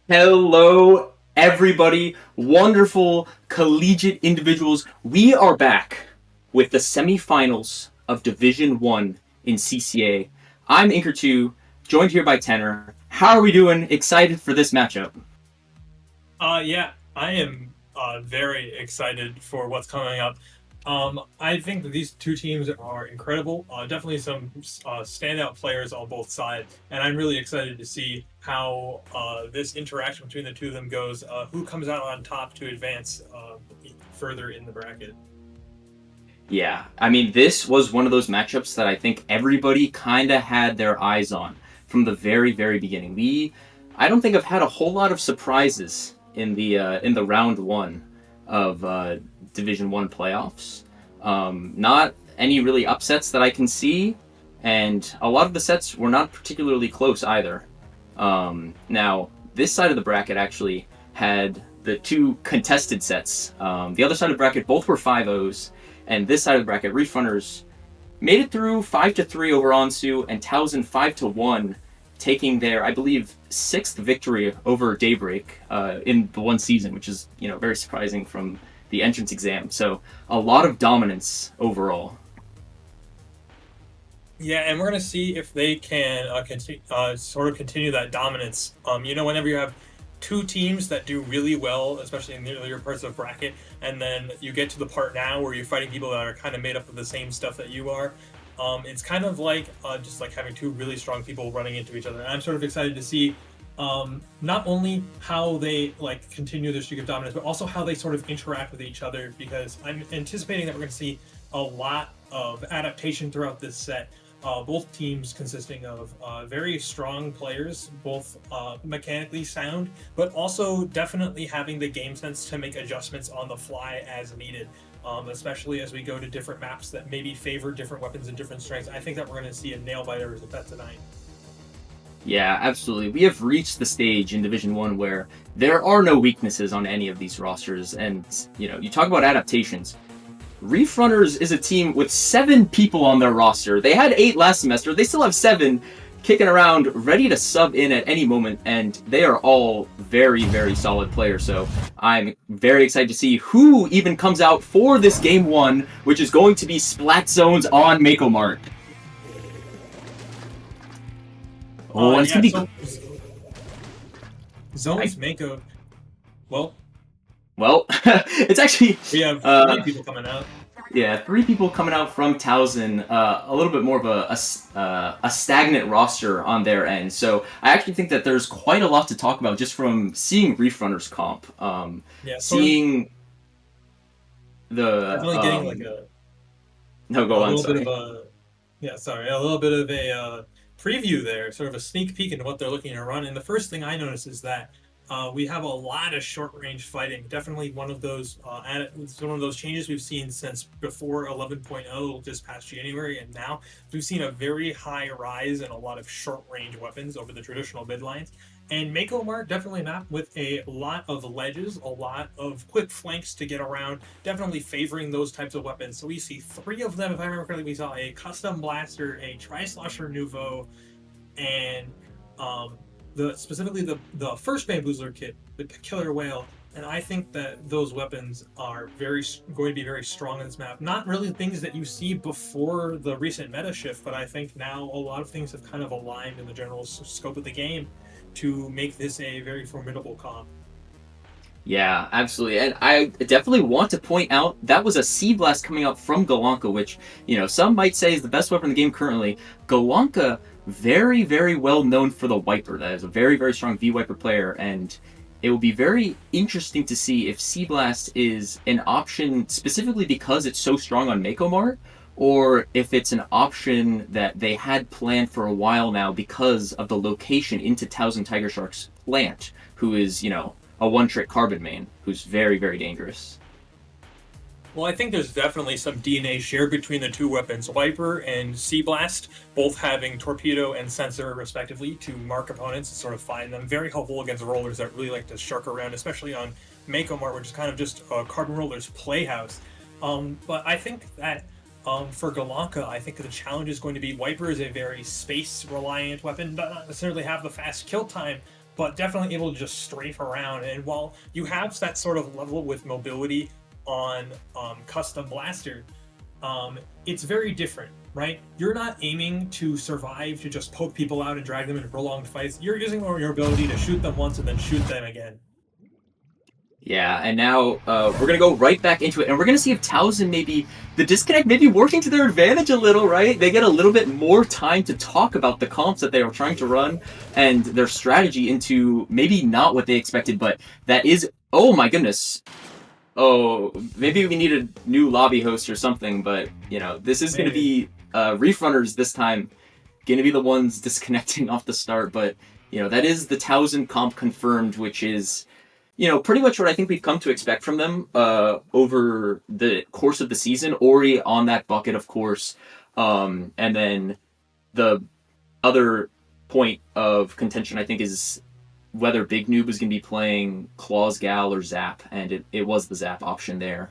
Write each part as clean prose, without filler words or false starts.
Hello, everybody. Wonderful collegiate individuals. We are back with the semifinals of Division 1 in CCA. I'm Inker2, joined here by Tenor. How are we doing? Excited for this matchup? Yeah, I am very excited for what's coming up. I think that these two teams are incredible. Definitely some standout players on both sides, and I'm really excited to see how this interaction between the two of them goes. Who comes out on top to advance further in the bracket? Yeah, I mean, this was one of those matchups that I think everybody kind of had their eyes on from the very, very beginning. I don't think I've had a whole lot of surprises in the round one of Division One playoffs. Not any really upsets that I can see, and a lot of the sets were not particularly close either. Now, this side of the bracket actually had the two contested sets. The other side of the bracket, both were 5-0s, and this side of the bracket, Reef Runners made it through 5-3 over Ansu, and Towson 5-1, taking their, I believe, sixth victory over Daybreak in the one season, which is very surprising from the entrance exam. So a lot of dominance overall. Yeah, and we're going to see if they can sort of continue that dominance. Whenever you have two teams that do really well, especially in the earlier parts of bracket, and then you get to the part now where you're fighting people that are kind of made up of the same stuff that you are. It's kind of like just like having two really strong people running into each other. And I'm sort of excited to see not only how they like continue their streak of dominance, but also how they sort of interact with each other. Because I'm anticipating that we're going to see a lot of adaptation throughout this set. Both teams consisting of very strong players, both mechanically sound, but also definitely having the game sense to make adjustments on the fly as needed. Especially as we go to different maps that maybe favor different weapons and different strengths. I think that we're going to see a nail biter as a bet tonight. Yeah, absolutely. We have reached the stage in Division 1 where there are no weaknesses on any of these rosters. And, you talk about adaptations. Reef Runners is a team with 7 people on their roster. They had 8 last semester. They still have 7 kicking around, ready to sub in at any moment, and they are all very, very solid players. So I'm very excited to see who even comes out for this game 1, which is going to be Splat Zones on Mako Mart. Oh, and it's Yeah, gonna be. so Zones Mako. Well, Well, it's actually we have uh, three people coming out. yeah, 3 people coming out from Towson, a little bit more of a stagnant roster on their end. So I actually think that there's quite a lot to talk about just from seeing Reef Runners comp, Yeah, sort of seeing the definitely getting like no, a go on, little bit of sorry. a a little bit of a preview there, sort of a sneak peek into what they're looking to run. And the first thing I notice is that we have a lot of short range fighting. Definitely one of those it's one of those changes we've seen since before 11.0 this past January, and now we've seen a very high rise in a lot of short range weapons over the traditional mid lines. And Mako Mark definitely mapped with a lot of ledges, a lot of quick flanks to get around, definitely favoring those types of weapons. So we see 3 of them, if I remember correctly. We saw a custom blaster, a tri-slosher nouveau, and specifically the first bamboozler kit, the killer whale. And I think that those weapons are going to be very strong in this map. Not really things that you see before the recent meta shift, but I think now a lot of things have kind of aligned in the general scope of the game to make this a very formidable comp. Yeah, absolutely. And I definitely want to point out that was a Sea Blast coming out from Galanka, which, some might say is the best weapon in the game currently. Galanka, very, very well known for the Wiper. That is a very, very strong V Wiper player, and it will be very interesting to see if Sea Blast is an option specifically because it's so strong on Makomar, or if it's an option that they had planned for a while now because of the location into Towson Tigersharks plant, who is, a one-trick carbon main who's very, very dangerous. Well, I think there's definitely some DNA shared between the two weapons, Viper and Sea Blast, both having torpedo and sensor respectively to mark opponents and sort of find them. Very helpful against rollers that really like to shark around, especially on Mako Mart, which is kind of just a carbon roller's playhouse. But I think that for Galanka, I think the challenge is going to be Viper is a very space reliant weapon, does not necessarily have the fast kill time, but definitely able to just strafe around. And while you have that sort of level with mobility on Custom Blaster, it's very different, right? You're not aiming to survive to just poke people out and drag them into prolonged fights. You're using your ability to shoot them once and then shoot them again. Yeah, and now we're going to go right back into it, and we're going to see if Towson the disconnect maybe working to their advantage a little, right? They get a little bit more time to talk about the comps that they are trying to run and their strategy into maybe not what they expected, but that is, oh my goodness. Oh, maybe we need a new lobby host or something, but, this is going to be Reef Runners this time, going to be the ones disconnecting off the start, but, that is the Towson comp confirmed, which is pretty much what I think we've come to expect from them over the course of the season. Ori on that bucket, of course. And then the other point of contention, I think, is whether Big Noob is going to be playing Claws Gal or Zap, and it was the Zap option there.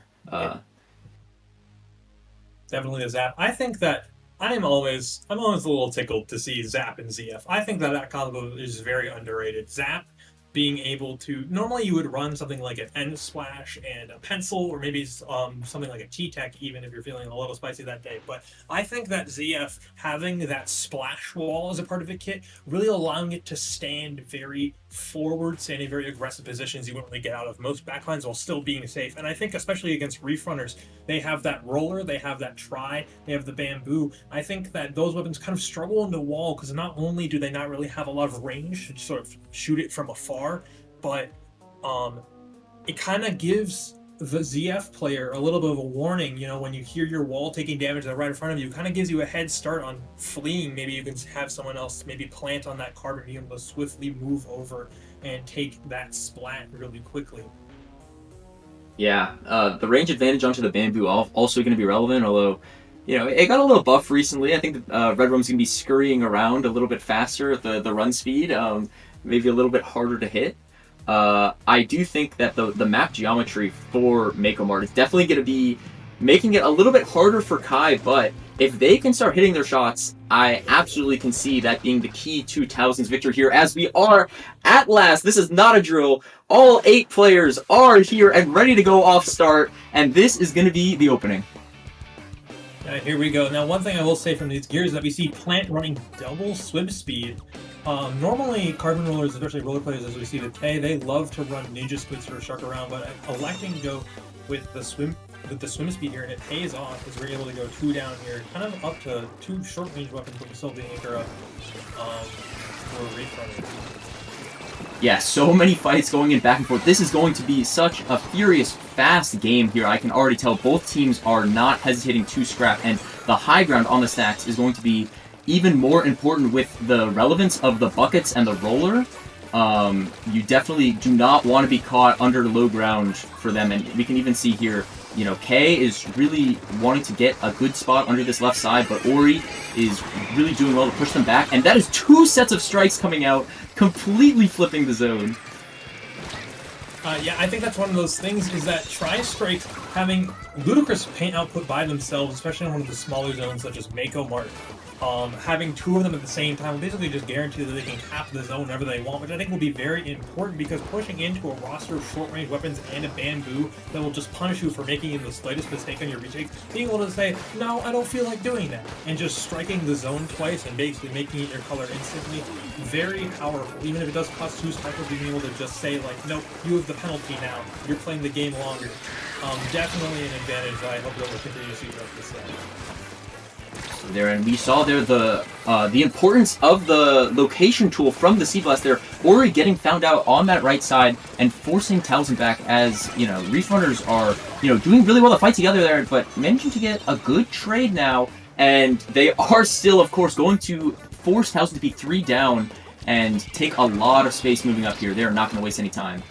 Definitely the Zap. I think that I'm always a little tickled to see Zap and ZF. I think that combo is very underrated. Zap being able to, normally you would run something like an End Splash and a Pencil, or maybe something like a T-Tech, even if you're feeling a little spicy that day. But I think that ZF having that splash wall as a part of the kit, really allowing it to stand very forward, standing very aggressive positions you wouldn't really get out of most backlines while still being safe. And I think especially against Reef Runners, they have that roller, they have that try, they have the bamboo. I think that those weapons kind of struggle in the wall because not only do they not really have a lot of range to sort of shoot it from afar, but it kind of gives the ZF player a little bit of a warning. When you hear your wall taking damage right in front of you, it kind of gives you a head start on fleeing. Maybe you can have someone else maybe plant on that card and be able to swiftly move over and take that splat really quickly. Yeah, the range advantage onto the bamboo also going to be relevant, although it got a little buff recently. I think Red Rum's going to be scurrying around a little bit faster at the run speed, maybe a little bit harder to hit. I do think that the map geometry for Mako Mart is definitely going to be making it a little bit harder for Kai, but if they can start hitting their shots, I absolutely can see that being the key to Towson's victory here, as we are, at last, this is not a drill, all 8 players are here and ready to go off start, and this is going to be the opening. Here we go. Now, one thing I will say from these gears is that we see Plant running double swim speed. Normally, carbon rollers, especially roller players as we see today, they love to run ninja squids or shark around, but electing to go with the swim speed here, and it pays off as we're able to go 2 down here, kind of up to 2 short range weapons, but we're still being interrupted for Reef Runners. Yeah, so many fights going in back and forth. This is going to be such a furious, fast game here. I can already tell both teams are not hesitating to scrap, and the high ground on the stacks is going to be even more important with the relevance of the buckets and the roller. You definitely do not want to be caught under low ground for them, and we can even see here, Kay is really wanting to get a good spot under this left side, but Ori is really doing well to push them back, and that is 2 sets of strikes coming out, completely flipping the zone. Yeah, I think that's one of those things, is that Tri-Strikes having ludicrous paint output by themselves, especially in one of the smaller zones such as Mako Mart. Having 2 of them at the same time will basically just guarantee that they can cap the zone whenever they want, which I think will be very important, because pushing into a roster of short-range weapons and a bamboo that will just punish you for making the slightest mistake on your retakes, being able to say, no, I don't feel like doing that, and just striking the zone twice and basically making it your color instantly, very powerful. Even if it does cost 2 cycles, being able to just say, like, nope, you have the penalty now, you're playing the game longer. Definitely an advantage that I hope that we'll continue to see throughout this set. There, and we saw there the importance of the location tool from the Sea Blast there. Ori getting found out on that right side and forcing Towson back, as Reef Runners are doing really well to fight together there, but managing to get a good trade now, and they are still, of course, going to force Towson to be 3 down and take a lot of space moving up here. They're not going to waste any time.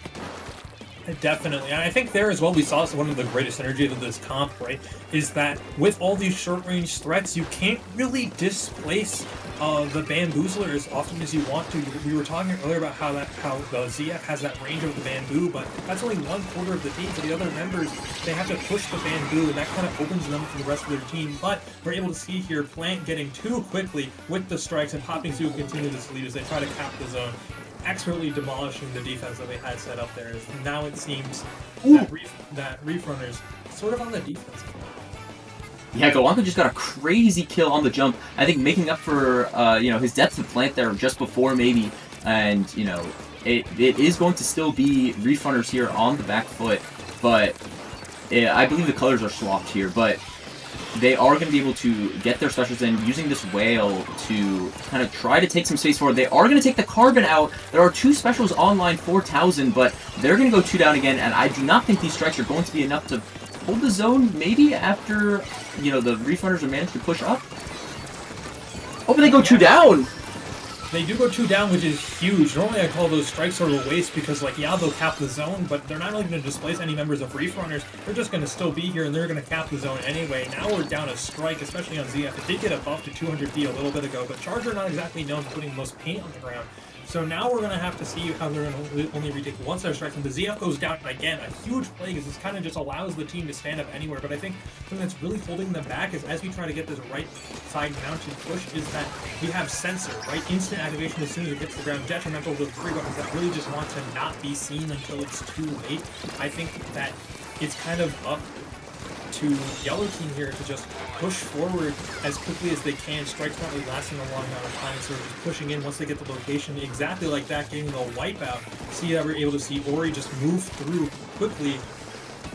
Definitely. And I think there as well, we saw one of the greatest synergies of this comp, right, is that with all these short-range threats, you can't really displace the bamboozler as often as you want to. We were talking earlier about how the ZF has that range of the bamboo, but that's only 1/4 of the team. For the other members, they have to push the bamboo, and that kind of opens them for the rest of their team. But we're able to see here Plant getting 2 quickly with the strikes, and Popping Sue continue this lead as they try to cap the zone. expertly demolishing the defense that they had set up there. Now it seems Ooh. that Reef Runners sort of on the defense. Yeah, Golonka just got a crazy kill on the jump. I think making up for his depth of plant there just before maybe, and it is going to still be Reef Runners here on the back foot, but I believe the colors are swapped here, but they are going to be able to get their specials in using this whale to kind of try to take some space forward. They are going to take the carbon out. There are 2 specials online for Towson, but they're going to go 2 down again, and I do not think these strikes are going to be enough to hold the zone, maybe after, the Reef Runners are managed to push up. Oh, but they go 2 down! They do go 2 down, which is huge. Normally I call those strikes sort of a waste because, they'll cap the zone, but they're not really going to displace any members of Reef Runners. They're just going to still be here, and they're going to cap the zone anyway. Now we're down a strike, especially on ZF. It did get a buff to 200D a little bit ago, but Charger not exactly known for putting the most paint on the ground. So now we're going to have to see how they're going to only retake one set of strikes. And the ZF goes down again. A huge play because this kind of just allows the team to stand up anywhere. But I think something that's really holding them back is as we try to get this right side mounted push is that we have sensor, right? Instant activation as soon as it hits the ground. Detrimental to the 3 weapons that really just want to not be seen until it's too late. I think that it's kind of up to Yellow Team here to just push forward as quickly as they can. Strikes not really lasting a long amount of time, so just pushing in once they get the location exactly like that, getting the wipeout. See that we're able to see Ori just move through quickly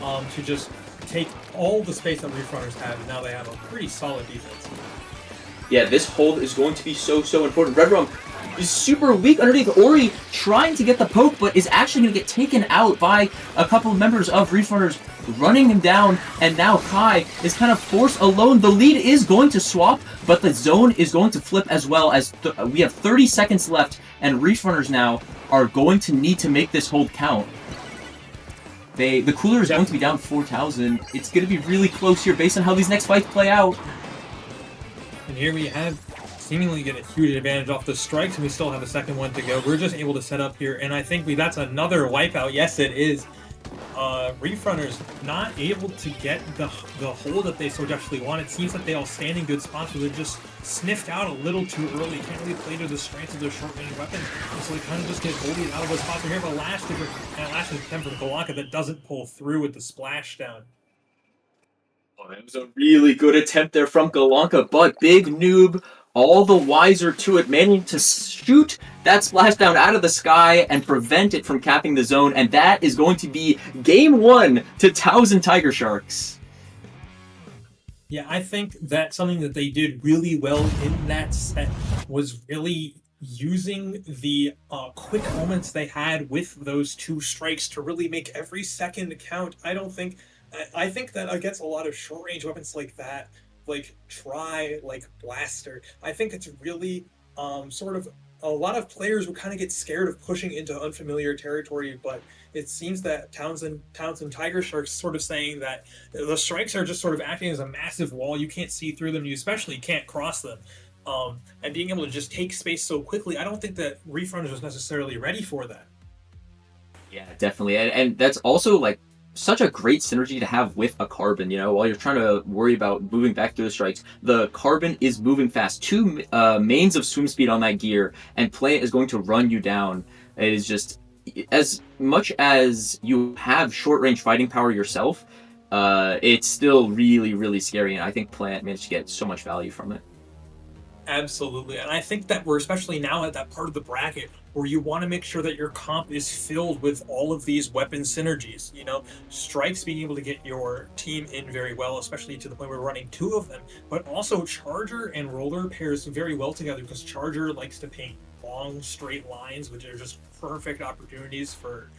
to just take all the space that Reef Runners have, and now they have a pretty solid defense. Yeah, this hold is going to be so important. Red Rum is super weak underneath. Ori trying to get the poke, but is actually going to get taken out by a couple of members of Reef Runners running him down, and now Kai is kind of forced alone. The lead is going to swap, but the zone is going to flip as well as we have 30 seconds left, and Reef Runners now are going to need to make this hold count. The cooler is going to be down 4,000. It's going to be really close here based on how these next fights play out. And here we have seemingly get a huge advantage off the strikes, and we still have a second one to go. We're just able to set up here, and I think that's another wipeout. Yes, it is. Reef Runners not able to get the hold that they so desperately want. It seems that they all stand in good spots, but they're just sniffed out a little too early. Can't really play to the strengths of their short-range weapons, and so they kind of just get bullied out of those spots. And here, but last attempt from Golonka that doesn't pull through with the splashdown. Oh, that was a really good attempt there from Golonka, but Big Noob, all the wiser to it, managing to shoot that splashdown out of the sky and prevent it from capping the zone, and that is going to be Game 1 to Towson Tigersharks. Yeah, I think that something that they did really well in that set was really using the quick moments they had with those 2 strikes to really make every second count. I think that against a lot of short-range weapons like that, like Blaster, I think it's really sort of a lot of players will kind of get scared of pushing into unfamiliar territory, but it seems that Towson Tigersharks sort of saying that the strikes are just sort of acting as a massive wall. You can't see through them. You especially can't cross them. And being able to just take space so quickly, I don't think that Reef Runners was necessarily ready for that. Yeah, definitely. And that's also such a great synergy to have with a carbon, while you're trying to worry about moving back through the strikes. The carbon is moving fast. 2 mains of swim speed on that gear, and Plant is going to run you down. It is just, as much as you have short-range fighting power yourself, it's still really, really scary, and I think Plant managed to get so much value from it. Absolutely, and I think that we're especially now at that part of the bracket where you want to make sure that your comp is filled with all of these weapon synergies. Strikes being able to get your team in very well, especially to the point where we're running 2 of them, but also Charger and Roller pairs very well together because Charger likes to paint long, straight lines, which are just perfect opportunities for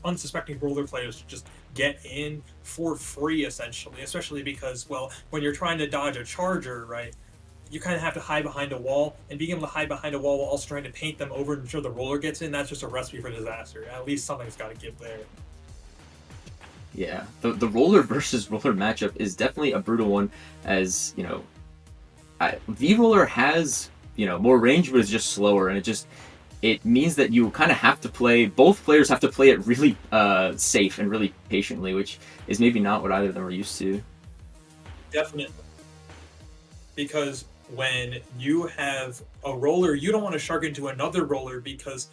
unsuspecting Roller players to just get in for free, essentially, especially because, well, when you're trying to dodge a Charger, right, you kind of have to hide behind a wall, and being able to hide behind a wall while also trying to paint them over and ensure the Roller gets in, that's just a recipe for disaster. At least something's got to give there. Yeah, the Roller versus Roller matchup is definitely a brutal one, as, V-Roller has, more range, but it's just slower, and it means that you kind of have to play, both players have to play it really safe and really patiently, which is maybe not what either of them are used to. Definitely. Because when you have a Roller, you don't want to shark into another Roller because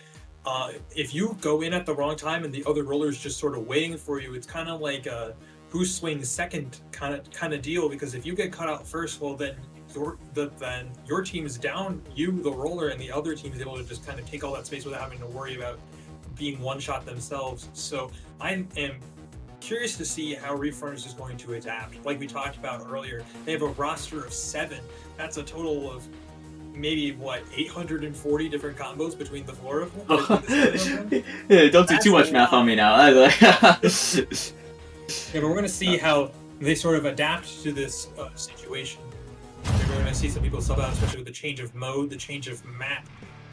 if you go in at the wrong time and the other roller's just sort of waiting for you, it's kind of like a who swings second kind of deal. Because if you get cut out first, well then your team is down, you the roller, and the other team is able to just kind of take all that space without having to worry about being one shot themselves. So I am curious to see how Reef Runners is going to adapt. Like we talked about earlier, they have a roster of 7. That's a total of maybe 840 different combos between the 4 of them. Yeah, don't do too much math on me now. Yeah, but we're going to see how they sort of adapt to this situation. We're going to see some people sub out, especially with the change of mode, the change of map.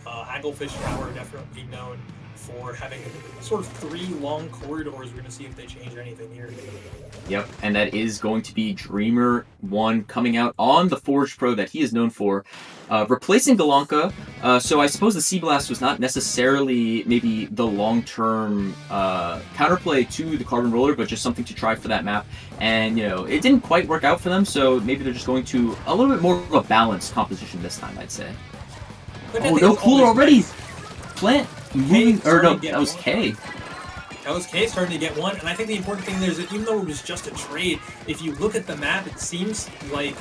Hagglefish Tower definitely known for having sort of 3 long corridors. We're going to see if they change anything here. Yep, and that is going to be Dreamer 1 coming out on the Forge Pro that he is known for, replacing Galanka. So I suppose the Sea Blast was not necessarily maybe the long-term counterplay to the Carbon Roller, but just something to try for that map. And, it didn't quite work out for them, so maybe they're just going to a little bit more of a balanced composition this time, I'd say. Oh, no cooler already! Nice. Plant moving, or no, that was K. That was K starting to get one, and I think the important thing there is that even though it was just a trade, if you look at the map, it seems like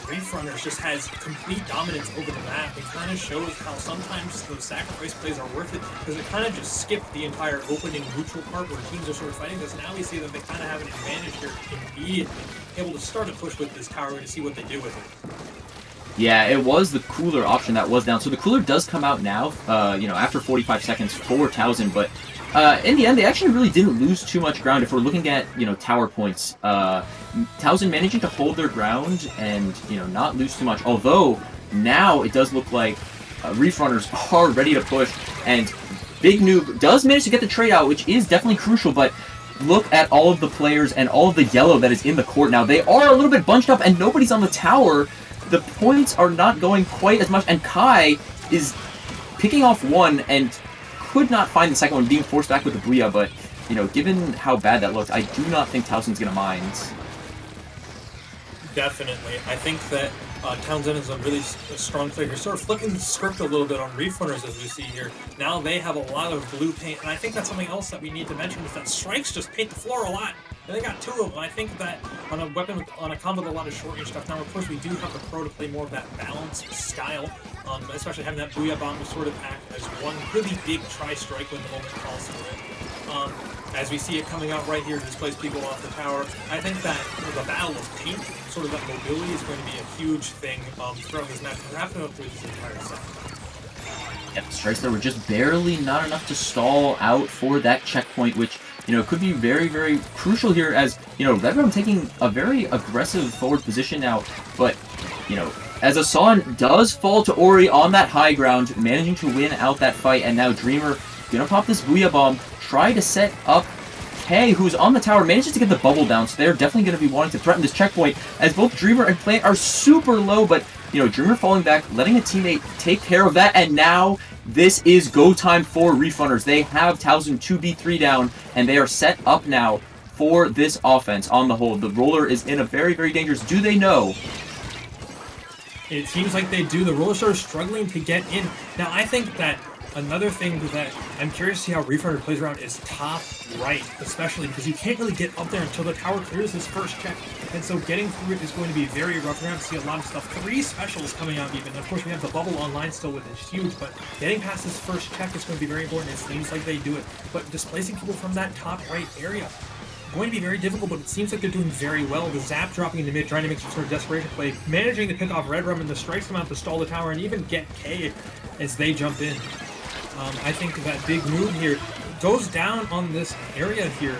Reef Runners just has complete dominance over the map. It kind of shows how sometimes those sacrifice plays are worth it, because it kind of just skipped the entire opening neutral part where teams are sort of fighting this. Now we see that they kind of have an advantage here immediately, able to start a push with this tower to see what they do with it. Yeah, it was the cooler option that was down. So the cooler does come out now, after 45 seconds for Towson, but in the end, they actually really didn't lose too much ground. If we're looking at, tower points, Towson managing to hold their ground and, not lose too much. Although, now it does look like Reef Runners are ready to push, and Big Noob does manage to get the trade out, which is definitely crucial, but look at all of the players and all of the yellow that is in the court now. They are a little bit bunched up, and nobody's on the tower. The points are not going quite as much, and Kai is picking off one and could not find the second one, being forced back with the Booyah, but, given how bad that looked, I do not think Towson's going to mind. Definitely. I think that Townsend is a really strong player. Sort of flipping the script a little bit on Reef Runners, as we see here. Now they have a lot of blue paint, and I think that's something else that we need to mention, is that strikes just paint the floor a lot. And they got 2 of them. I think that on a weapon, on a combo with a lot of short range stuff, now of course we do have the Pro to play more of that balanced style, especially having that Booyah Bomb to sort of act as one really big tri-strike when the moment calls for it. As we see it coming out right here to displace people off the tower, I think that the battle of paint, sort of that mobility, is going to be a huge thing throughout this match, perhaps through this entire set. Yep, the strikes there were just barely not enough to stall out for that checkpoint, which, could be very, very crucial here as, Red Rum taking a very aggressive forward position now, but, as Asan does fall to Ori on that high ground, managing to win out that fight, and now Dreamer gonna pop this Booyah Bomb, try to set up K, who's on the tower, manages to get the bubble down, so they're definitely going to be wanting to threaten this checkpoint, as both Dreamer and Plant are super low, but, Dreamer falling back, letting a teammate take care of that, and now this is go time for Reef Runners. They have Towson 2v3 down, and they are set up now for this offense on the whole. The roller is in a very, very dangerous. Do they know? It seems like they do. The roller sort of struggling to get in. Now, I think that another thing that I'm curious to see how Reef Runner plays around is top right, especially because you can't really get up there until the tower clears this first check. And so getting through it is going to be very rough. We're going to see a lot of stuff. 3 specials coming out even. Of course, we have the bubble online still, which is huge, but getting past this first check is going to be very important. It seems like they do it. But displacing people from that top right area, going to be very difficult, but it seems like they're doing very well. The Zap dropping into mid, trying to make some sort of desperation play, managing to pick off Red Rum, and the strikes come out to stall the tower and even get K as they jump in. I think that Big Move here goes down on this area here,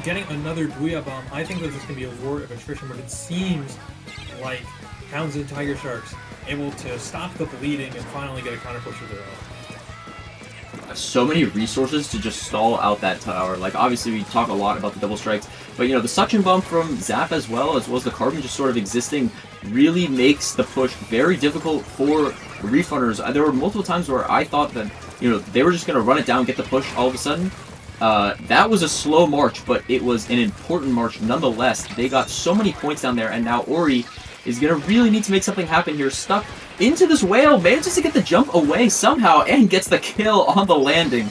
getting another Booyah Bomb. I think that this is going to be a war of attrition, but it seems like Townsend Tigersharks able to stop the bleeding and finally get a counter push of their own. So many resources to just stall out that tower. Like, obviously we talk a lot about the double strikes, but the suction bump from Zap as well as the carbon just sort of existing really makes the push very difficult for Reef Runners. There were multiple times where I thought that they were just going to run it down, get the push all of a sudden. That was a slow march, but it was an important march nonetheless. They got so many points down there, and now Ori is going to really need to make something happen here. Stuck into this whale, manages to get the jump away somehow, and gets the kill on the landing.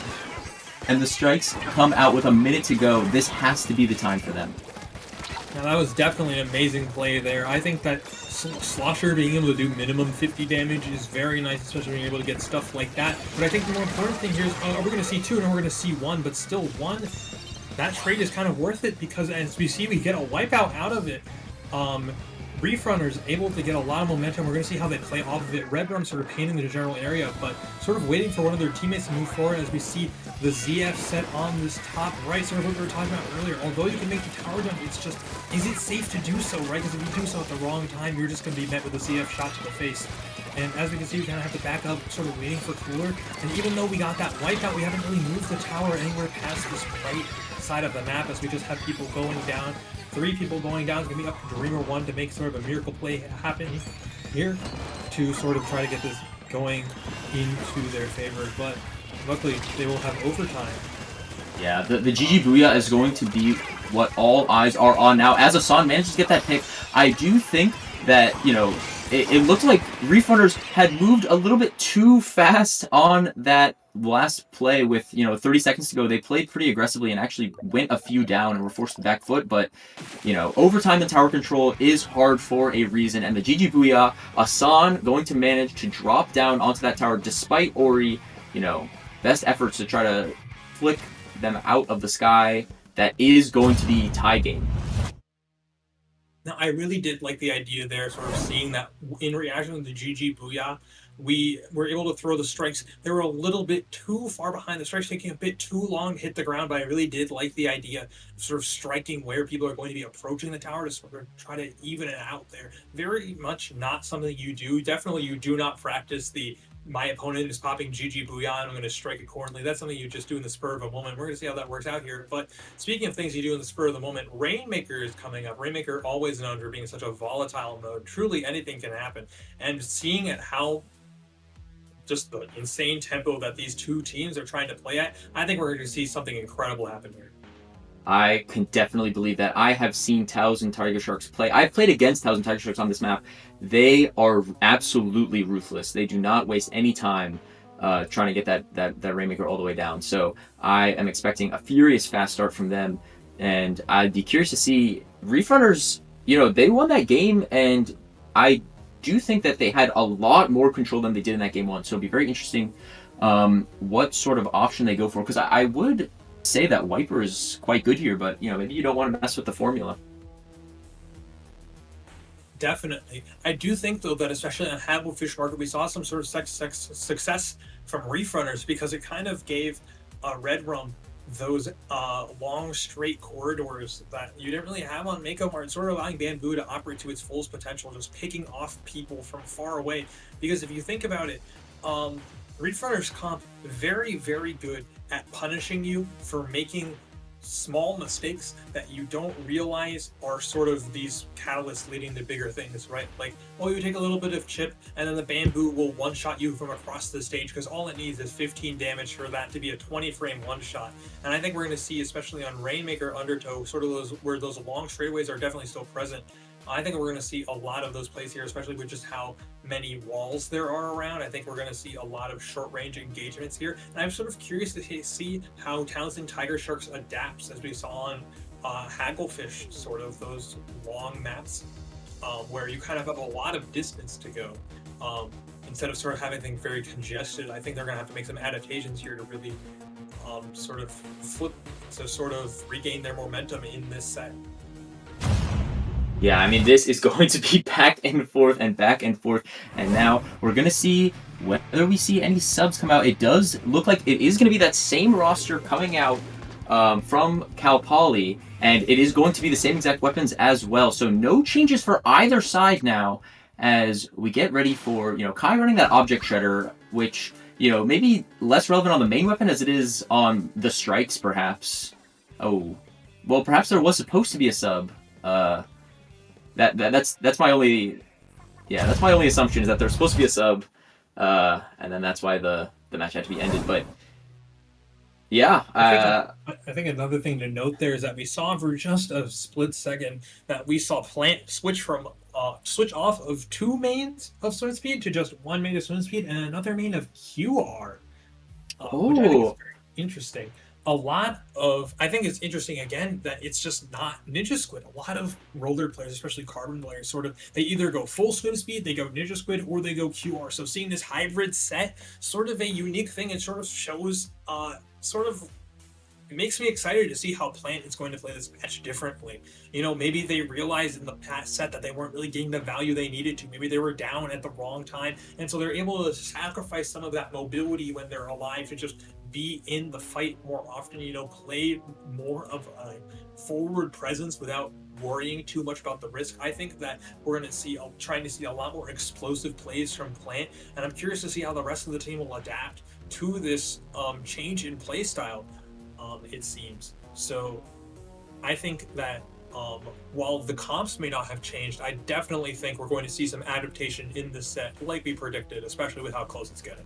And the strikes come out with a minute to go. This has to be the time for them. Now that was definitely an amazing play there. I think that Slosher being able to do minimum 50 damage is very nice, especially being able to get stuff like that. But I think the more important thing here is, are we going to see 2 and we're going to see 1, but still 1? That trade is kind of worth it because as we see, we get a wipeout out of it. Reef Runners able to get a lot of momentum. We're going to see how they play off of it. Red Rum sort of painting the general area, but sort of waiting for one of their teammates to move forward as we see the ZF set on this top right, sort of what we were talking about earlier. Although you can make the tower jump, it's just, is it safe to do so, right? Because if you do so at the wrong time, you're just going to be met with a ZF shot to the face. And as we can see, we kind of have to back up, sort of waiting for cooler. And even though we got that wipeout, we haven't really moved the tower anywhere past this right side of the map as we just have people going down. 3 people going down. It's going to be up to Dreamer 1 to make sort of a miracle play happen here to sort of try to get this going into their favor. But luckily, they will have overtime. Yeah, the GG Booyah is going to be what all eyes are on now. As Asan manages to get that pick, I do think that, you know, it looked like Reef Runners had moved a little bit too fast on that last play with, 30 seconds to go. They played pretty aggressively and actually went a few down and were forced to back foot. But, overtime and tower control is hard for a reason. And the GG Booyah, Asan going to manage to drop down onto that tower despite Ori, best efforts to try to flick them out of the sky. That is going to be tie game. Now, I really did like the idea there, sort of seeing that in reaction to the GG Booyah, we were able to throw the strikes. They were a little bit too far behind. The strikes taking a bit too long to hit the ground, but I really did like the idea of sort of striking where people are going to be approaching the tower to sort of try to even it out there. Very much not something you do. Definitely you do not practice the my opponent is popping GG Booyah and I'm going to strike accordingly. That's something you just do in the spur of a moment. We're going to see how that works out here. But speaking of things you do in the spur of the moment, Rainmaker is coming up. Rainmaker always known for being such a volatile mode. Truly anything can happen. And seeing at how just the insane tempo that these two teams are trying to play at, I think we're going to see something incredible happen here. I can definitely believe that. I have seen Towson Tigersharks play. I've played against Towson Tigersharks on this map. They are absolutely ruthless. They do not waste any time trying to get that Rainmaker all the way down. So I am expecting a furious fast start from them. And I'd be curious to see Reef Runners, they won that game, and I do think that they had a lot more control than they did in that game 1. So it'd be very interesting what sort of option they go for. Because I would say that Wiper is quite good here, but maybe you don't want to mess with the formula. Definitely. I do think, though, that especially on Hagglefish Market, we saw some sort of success from Reef Runners because it kind of gave Red Rum those long, straight corridors that you didn't really have on Mako Mart, sort of allowing Bamboo to operate to its fullest potential, just picking off people from far away. Because if you think about it, Reef Runners comp very, very good at punishing you for making small mistakes that you don't realize are sort of these catalysts leading to bigger things, right? Like, you take a little bit of chip and then the Bamboo will one-shot you from across the stage because all it needs is 15 damage for that to be a 20-frame one-shot. And I think we're going to see, especially on Rainmaker Undertow, sort of where those long straightaways are definitely still present. I think we're going to see a lot of those plays here, especially with just how many walls there are around. I think we're going to see a lot of short-range engagements here. And I'm sort of curious to see how Towson Tigersharks adapts, as we saw on Hagglefish, sort of those long maps where you kind of have a lot of distance to go. Instead of sort of having things very congested, I think they're going to have to make some adaptations here to really sort of flip, to sort of regain their momentum in this set. Yeah, I mean, this is going to be back and forth and back and forth. And now we're going to see whether we see any subs come out. It does look like it is going to be that same roster coming out from Cal Poly. And it is going to be the same exact weapons as well. So no changes for either side now as we get ready for, Kai running that object shredder, which, maybe less relevant on the main weapon as it is on the strikes, perhaps. Oh, well, perhaps there was supposed to be a sub. That's my only assumption is that there's supposed to be a sub, and then that's why the match had to be ended. But yeah, I think another thing to note there is that we saw for just a split second that we saw Plant switch from switch off of 2 mains of swim speed to just 1 main of swim speed and another main of QR, which I think is Oh, very interesting. I think it's interesting again that it's just not Ninja Squid. A lot of roller players, especially carbon players, sort of they either go full swim speed, they go Ninja Squid, or they go QR. So seeing this hybrid set, sort of a unique thing, it sort of shows, it makes me excited to see how Plant is going to play this match differently. Maybe they realized in the past set that they weren't really getting the value they needed to. Maybe they were down at the wrong time, and so they're able to sacrifice some of that mobility when they're alive to just be in the fight more often. Play more of a forward presence without worrying too much about the risk. I think that we're going to see trying to see a lot more explosive plays from Plant, and I'm curious to see how the rest of the team will adapt to this change in play style. It seems. So I think that while the comps may not have changed, I definitely think we're going to see some adaptation in this set, like we predicted, especially with how close it's getting.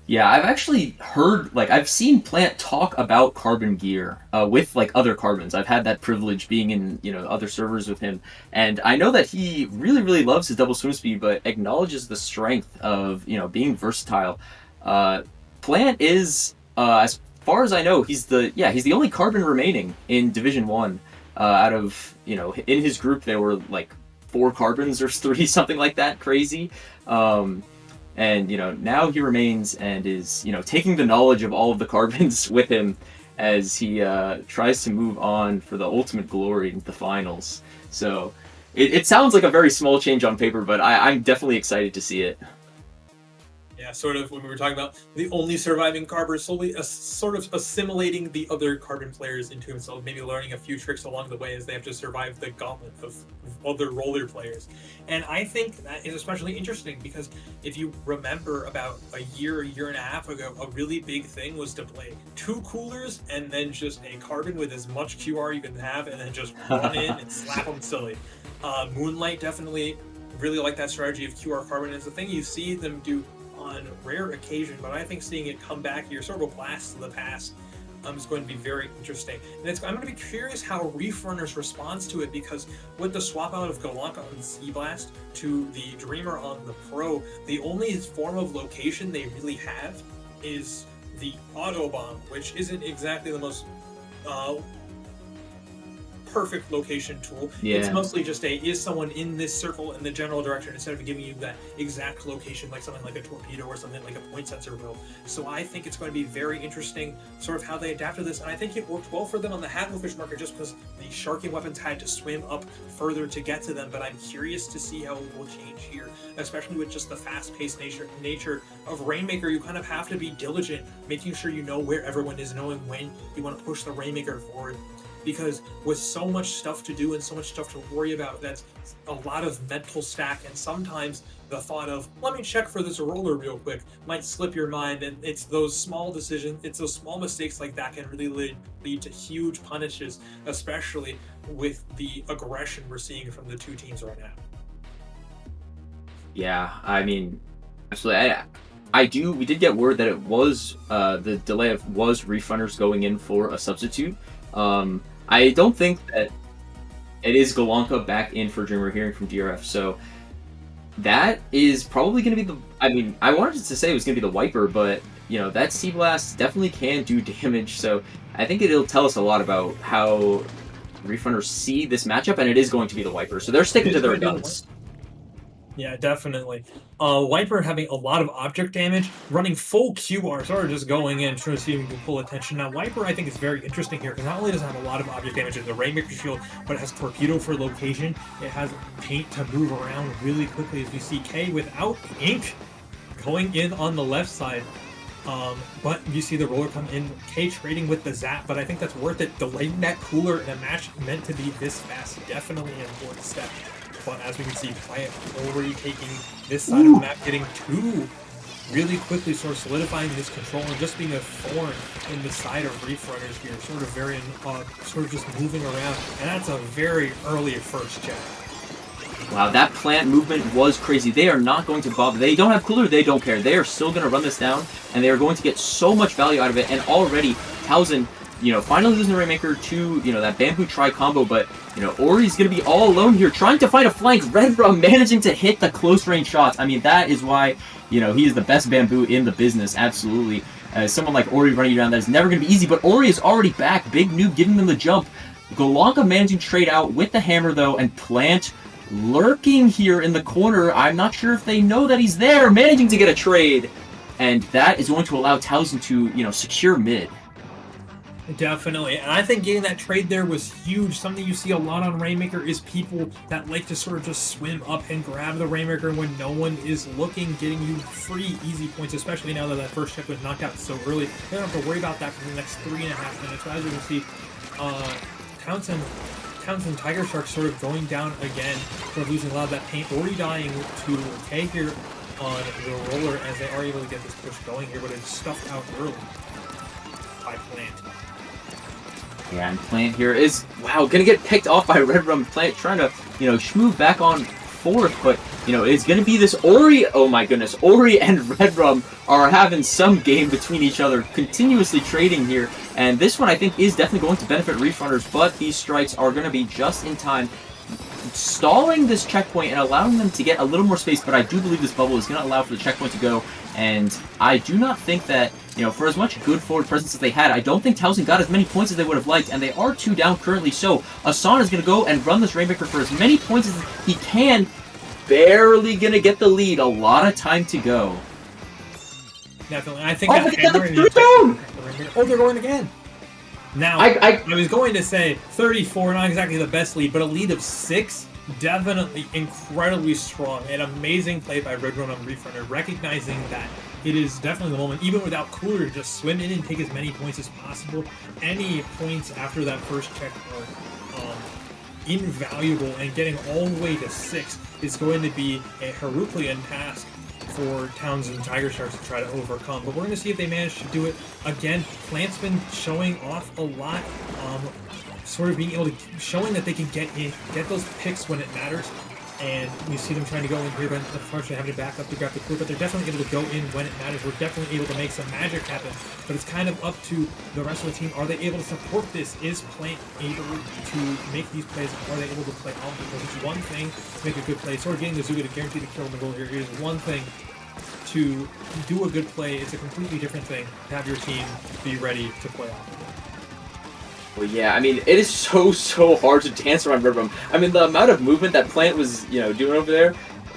yeah, I've actually heard, like, I've seen Plant talk about carbon gear with, like, other carbons. I've had that privilege being in, other servers with him. And I know that he really, really loves his double swim speed, but acknowledges the strength of, being versatile. Plant is, as far as I know, he's the only carbon remaining in Division 1. Out of, in his group, there were, like, 4 carbons or 3, something like that, crazy. And now he remains and is taking the knowledge of all of the carbons with him as he tries to move on for the ultimate glory into the finals. So it sounds like a very small change on paper, but I'm definitely excited to see it. Yeah, sort of when we were talking about the only surviving carbon, slowly sort of assimilating the other carbon players into himself, maybe learning a few tricks along the way as they have to survive the gauntlet of other roller players. And I think that is especially interesting because if you remember about a year and a half ago, a really big thing was to play 2 coolers and then just a carbon with as much QR you can have and then just run in and slap them silly. Moonlight definitely really like that strategy of QR carbon. It's the thing you see them do on rare occasion, but I think seeing it come back here, sort of a blast to the past, is going to be very interesting. And I'm going to be curious how Reef Runners responds to it, because with the swap out of Galanka on Sea Blast to the Dreamer on the Pro, the only form of location they really have is the Auto Bomb, which isn't exactly the most perfect location tool. Yeah. It's mostly just is someone in this circle in the general direction instead of giving you that exact location like something like a torpedo or something like a point sensor will. So I think it's going to be very interesting sort of how they adapted this, and I think it worked well for them on the Hacklefish marker just because the sharking weapons had to swim up further to get to them, but I'm curious to see how it will change here, especially with just the fast-paced nature of Rainmaker. You kind of have to be diligent, making sure you know where everyone is, knowing when you want to push the Rainmaker forward. Because with so much stuff to do and so much stuff to worry about, that's a lot of mental stack, and sometimes the thought of, let me check for this roller real quick, might slip your mind, and it's those small decisions, it's those small mistakes like that can really lead to huge punishes, especially with the aggression we're seeing from the 2 teams right now. Yeah, I mean, absolutely. We did get word that it was, the delay was Reef Runners going in for a substitute. I don't think that it is Galanka back in for Dreamer, hearing from DRF, so that is probably going to be I wanted to say it was going to be the Wiper, but, that Sea Blast definitely can do damage, so I think it'll tell us a lot about how Reef Runners see this matchup, and it is going to be the Wiper, so they're sticking to their guns. Yeah, definitely. Wiper having a lot of object damage, running full QR, sort of just going in, trying to see if we can pull attention. Now, Wiper, I think, is very interesting here, because not only does it have a lot of object damage in the Rainmaker shield, but it has Torpedo for location, it has paint to move around really quickly, as we see K without ink going in on the left side. But you see the roller come in, K trading with the Zap, but I think that's worth it. Delaying that cooler in a match meant to be this fast, definitely an important step. But as we can see, Plant already taking this side of the map, getting 2 really quickly, sort of solidifying this control and just being a thorn in the side of Reef Runners here, sort of very, sort of just moving around, and that's a very early first check. Wow, that Plant movement was crazy. They are not going to bother. They don't have cooler, they don't care. They are still going to run this down, and they are going to get so much value out of it, and already Towson, finally losing the Rainmaker to, that Bamboo Tri combo, but, Ori's going to be all alone here, trying to find a flank. Red Rum managing to hit the close range shots. I mean, that is why, he is the best Bamboo in the business, absolutely. Someone like Ori running around, that is never going to be easy, but Ori is already back. Big Noob giving them the jump. Golonka managing to trade out with the hammer, though, and Plant lurking here in the corner. I'm not sure if they know that he's there, managing to get a trade. And that is going to allow Towson to, secure mid. Definitely, and I think getting that trade there was huge. Something you see a lot on Rainmaker is people that like to sort of just swim up and grab the Rainmaker when no one is looking, getting you free, easy points, especially now that that first check was knocked out so early. You don't have to worry about that for the next 3.5 minutes. But as you can see, Towson Tigersharks sort of going down again, sort of losing a lot of that paint. Already dying to K here on the roller as they are able to get this push going here, but it's stuffed out early by Plant. Yeah, and Plant here is, wow, gonna get picked off by Red Rum. Plant trying to, schmooze back on fourth, but, it's gonna be this Ori. Oh my goodness, Ori and Red Rum are having some game between each other, continuously trading here, and this one I think is definitely going to benefit Reef Runners, but these strikes are gonna be just in time, stalling this checkpoint and allowing them to get a little more space, but I do believe this bubble is going to allow for the checkpoint to go, and I do not think that, for as much good forward presence as they had, I don't think Towson got as many points as they would have liked, and they are 2 down currently, so Asan is going to go and run this Rainmaker for as many points as he can, barely going to get the lead, a lot of time to go. Definitely, I think that hammer they're going again! Now, I was going to say 34, not exactly the best lead, but a lead of 6, definitely incredibly strong. An amazing play by Red Rum on Reef Runner, recognizing that it is definitely the moment, even without Cooler, just swim in and take as many points as possible. Any points after that first check are invaluable, and getting all the way to 6 is going to be a Herculean task for Towson Tigersharks to try to overcome. But we're going to see if they manage to do it again. Plant's been showing off a lot, sort of being able to, showing that they can get those picks when it matters. And you see them trying to go in here, but unfortunately having to back up to grab the clue. But they're definitely able to go in when it matters. We're definitely able to make some magic happen. But it's kind of up to the rest of the team. Are they able to support this? Is Plant able to make these plays? Are they able to play off? Because it's one thing to make a good play. Sort of getting the Zuga to guarantee the kill on the goal here. It is one thing to do a good play. It's a completely different thing to have your team be ready to play off. Well, yeah, I mean, it is so hard to dance around Red Rum. I mean, the amount of movement that Plant was, doing over there,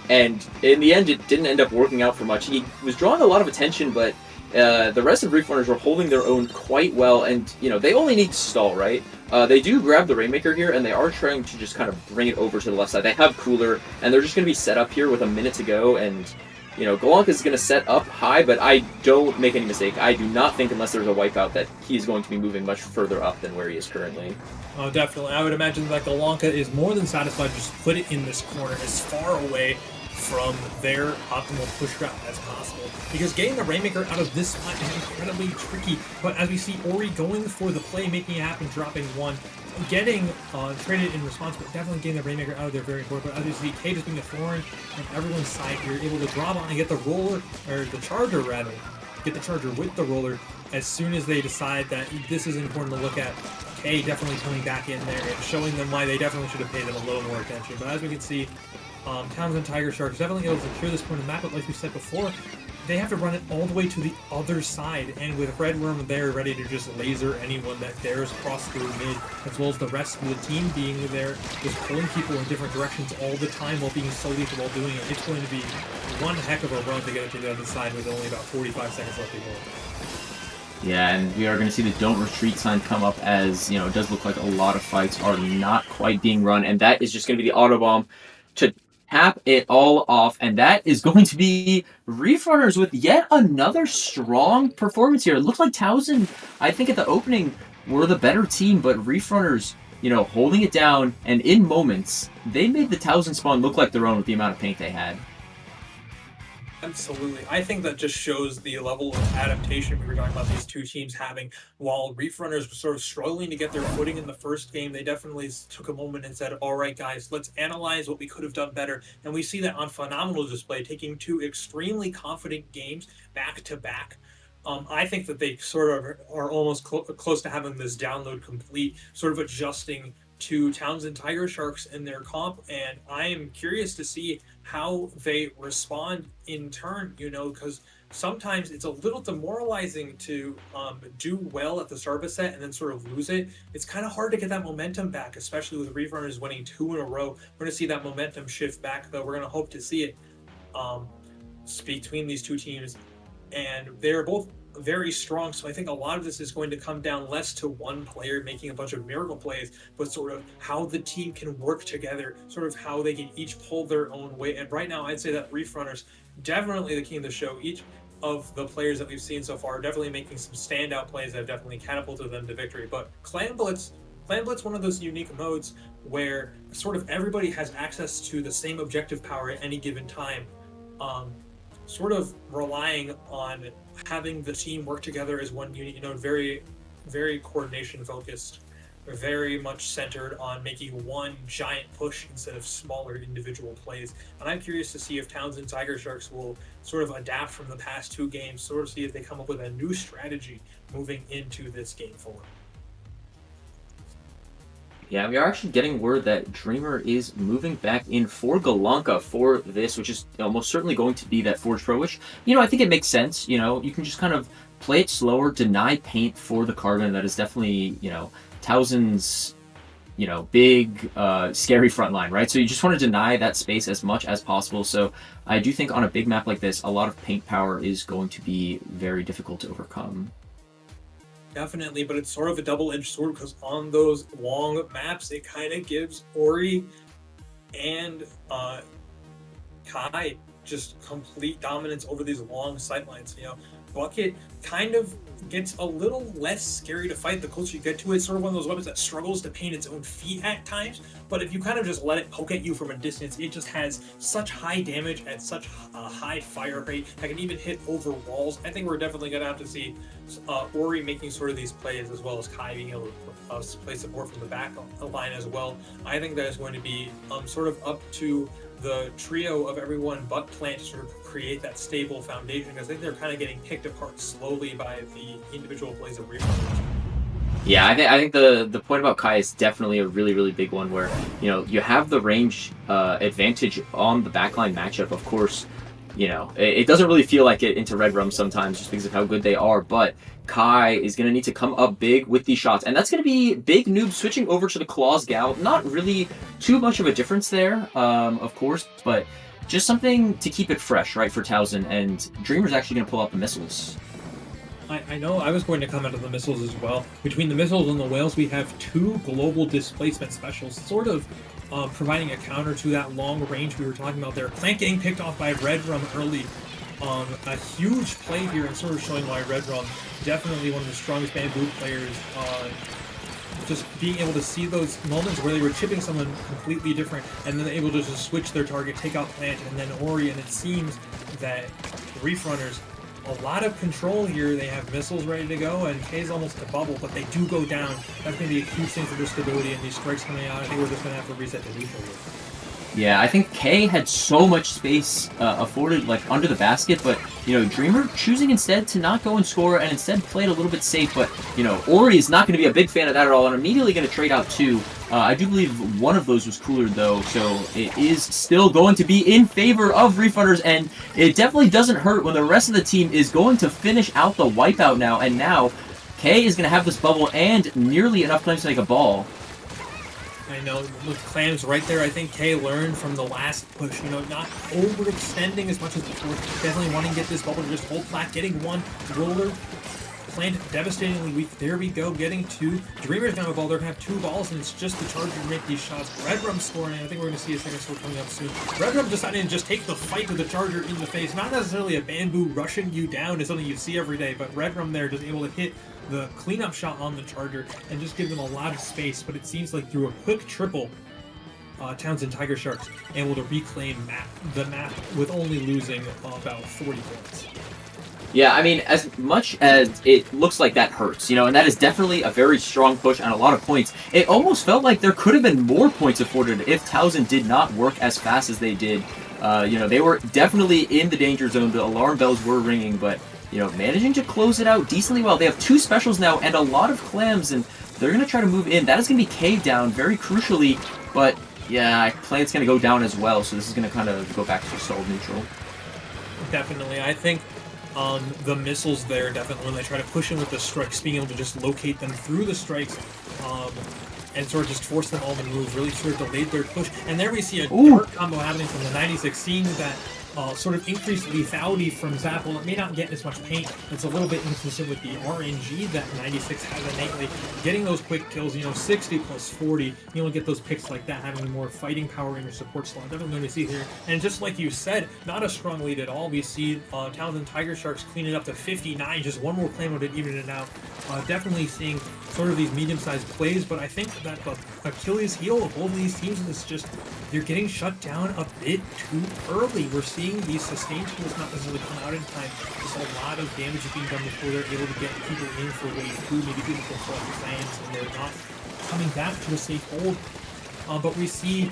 and in the end, it didn't end up working out for much. He was drawing a lot of attention, but the rest of Reef Runners were holding their own quite well, and, they only need to stall, right? They do grab the Rainmaker here, and they are trying to just kind of bring it over to the left side. They have Cooler, and they're just going to be set up here with a minute to go, and Golonka is going to set up high, but I don't make any mistake. I do not think, unless there's a wipeout, that he's going to be moving much further up than where he is currently. Oh, definitely. I would imagine that Golonka is more than satisfied to just put it in this corner as far away from their optimal push route as possible. Because getting the Rainmaker out of this spot is incredibly tricky. But as we see Ori going for the play, making it happen, dropping one, getting traded in response, but definitely getting the Rainmaker out of there very important. But as you see, K just being a thorn on everyone's side here, able to drop on and get the roller, or the charger rather, get the charger with the roller as soon as they decide that this is important to look at. K definitely coming back in there and showing them why they definitely should have paid them a little more attention. But as we can see, Towson Tigersharks definitely able to secure this point of the map, but like we said before, they have to run it all the way to the other side, and with Red Rum there ready to just laser anyone that dares cross through mid, as well as the rest of the team being there, just pulling people in different directions all the time while being so lethal while doing it. It's going to be one heck of a run to get it to the other side with only about 45 seconds left to go. Yeah, and we are going to see the don't retreat sign come up as, it does look like a lot of fights are not quite being run, and that is just going to be the auto bomb to tap it all off, and that is going to be Reef Runners with yet another strong performance here. It looked like Towson, I think at the opening, were the better team, but Reef Runners, holding it down, and in moments, they made the Towson spawn look like their own with the amount of paint they had. Absolutely. I think that just shows the level of adaptation we were talking about these two teams having. While Reef Runners were sort of struggling to get their footing in the first game, they definitely took a moment and said, all right, guys, let's analyze what we could have done better. And we see that on phenomenal display, taking two extremely confident games back to back. I think that they sort of are almost close to having this download complete, sort of adjusting to Townsend Tigersharks in their comp, and I am curious to see how they respond in turn. Because sometimes it's a little demoralizing to do well at the start of a set and then sort of lose it. It's kind of hard to get that momentum back, especially with Reef Runners winning 2 in a row. We're going to see that momentum shift back, though. We're going to hope to see it um, between these two teams, and they're both very strong. So I think a lot of this is going to come down less to one player making a bunch of miracle plays, but sort of how the team can work together, sort of how they can each pull their own weight. And right now, I'd say that Reef Runners definitely the king of the show. Each of the players that we've seen so far are definitely making some standout plays that have definitely catapulted them to victory. But Clan Blitz, one of those unique modes where sort of everybody has access to the same objective power at any given time. Sort of relying on having the team work together as one unit, very, very coordination focused, very much centered on making one giant push instead of smaller individual plays. And I'm curious to see if Townsend Tigersharks will sort of adapt from the past 2 games, sort of see if they come up with a new strategy moving into this game 4. Yeah, we are actually getting word that Dreamer is moving back in for Galanka for this, which is almost certainly going to be that Forge Pro, which, I think it makes sense. You can just kind of play it slower, deny paint for the Carbon. That is definitely, Towson's, big, scary front line, right? So you just want to deny that space as much as possible. So I do think on a big map like this, a lot of paint power is going to be very difficult to overcome. Definitely, but it's sort of a double-edged sword because on those long maps, it kind of gives Ori and Kai just complete dominance over these long sightlines. Bucket kind of gets a little less scary to fight the closer you get to it. It's sort of one of those weapons that struggles to paint its own feet at times, but if you kind of just let it poke at you from a distance, it just has such high damage at such a high fire rate that can even hit over walls. I think we're definitely going to have to see Ori making sort of these plays, as well as Kai being able to play support from the back line as well. I think that is going to be sort of up to the trio of everyone but Plant to sort of create that stable foundation, because I think they're kind of getting picked apart slowly by the individual plays of Reef. Yeah, I think the point about Kai is definitely a really, really big one where, you have the range advantage on the backline matchup. Of course, it doesn't really feel like it into Red Rum sometimes just because of how good they are, but Kai is going to need to come up big with these shots, and that's going to be big noob switching over to the Claws Gal. Not really too much of a difference there, of course, but just something to keep it fresh, right, for Towson, and Dreamer's actually going to pull out the missiles. I know I was going to comment on the missiles as well. Between the missiles and the whales, we have 2 global displacement specials, sort of providing a counter to that long range we were talking about there. Plant getting picked off by Red Rum early. A huge play here, and sort of showing why Red Rum, definitely one of the strongest bamboo players. Just being able to see those moments where they were chipping someone completely different, and then able to just switch their target, take out Plant, and then Ori. And it seems that Reef Runners, a lot of control here. They have missiles ready to go, and K's almost a bubble, but they do go down. That's going to be a huge thing for their stability, and these strikes coming out, I think we're just going to have to reset the neutral here. Yeah, I think K had so much space afforded under the basket, but Dreamer choosing instead to not go and score and instead play it a little bit safe. But Ori is not going to be a big fan of that at all, and immediately going to trade out 2. I do believe one of those was cooler though, so it is still going to be in favor of Reef Runners, and it definitely doesn't hurt when the rest of the team is going to finish out the wipeout now, and now K is going to have this bubble and nearly enough time to make a ball. I know, with Clams right there, I think K learned from the last push, not overextending as much as before. Definitely wanting to get this bubble to just hold flat, getting 1 roller. Plant devastatingly weak. There we go, getting 2. Dreamer's gonna have a ball. They're gonna have 2 balls, and it's just the Charger to make these shots. Red Rum scoring, and I think we're gonna see a second score coming up soon. Red Rum deciding to just take the fight to the Charger in the face. Not necessarily a bamboo rushing you down is something you see every day, but Red Rum there just able to hit the cleanup shot on the Charger and just give them a lot of space. But it seems like through a quick triple, Townsend Tigersharks able to reclaim the map with only losing about 40 points. Yeah, I mean, as much as it looks like that hurts, and that is definitely a very strong push and a lot of points, it almost felt like there could have been more points afforded if Towson did not work as fast as they did. They were definitely in the danger zone. The alarm bells were ringing, but managing to close it out decently well. They have 2 specials now and a lot of clams, and they're going to try to move in. That is going to be K down very crucially, but yeah, Plant's going to go down as well, so this is going to kind of go back to solid neutral. Definitely. I think the missiles there, definitely, when they try to push in with the strikes, being able to just locate them through the strikes and sort of just force them all to move, really sort of delayed their push. And there we see a dark combo happening from the 96, seeing that sort of increased lethality from Zapple. It may not get as much paint. It's a little bit inconsistent with the RNG that 96 has innately. Getting those quick kills, 60 plus 40, get those picks like that, having more fighting power in your support slot. Definitely going to see here. And just like you said, not a strong lead at all. We see Towson Tigersharks clean it up to 59. Just one more claim would even it out. Definitely seeing sort of these medium-sized plays, but I think that the Achilles heel of both of these teams is just they're getting shut down a bit too early. We're seeing these sustained tools not necessarily come out in time. Just a lot of damage is being done before they're able to get people in for wave 2. Maybe people can select plans and they're not coming back to a safe hold. But we see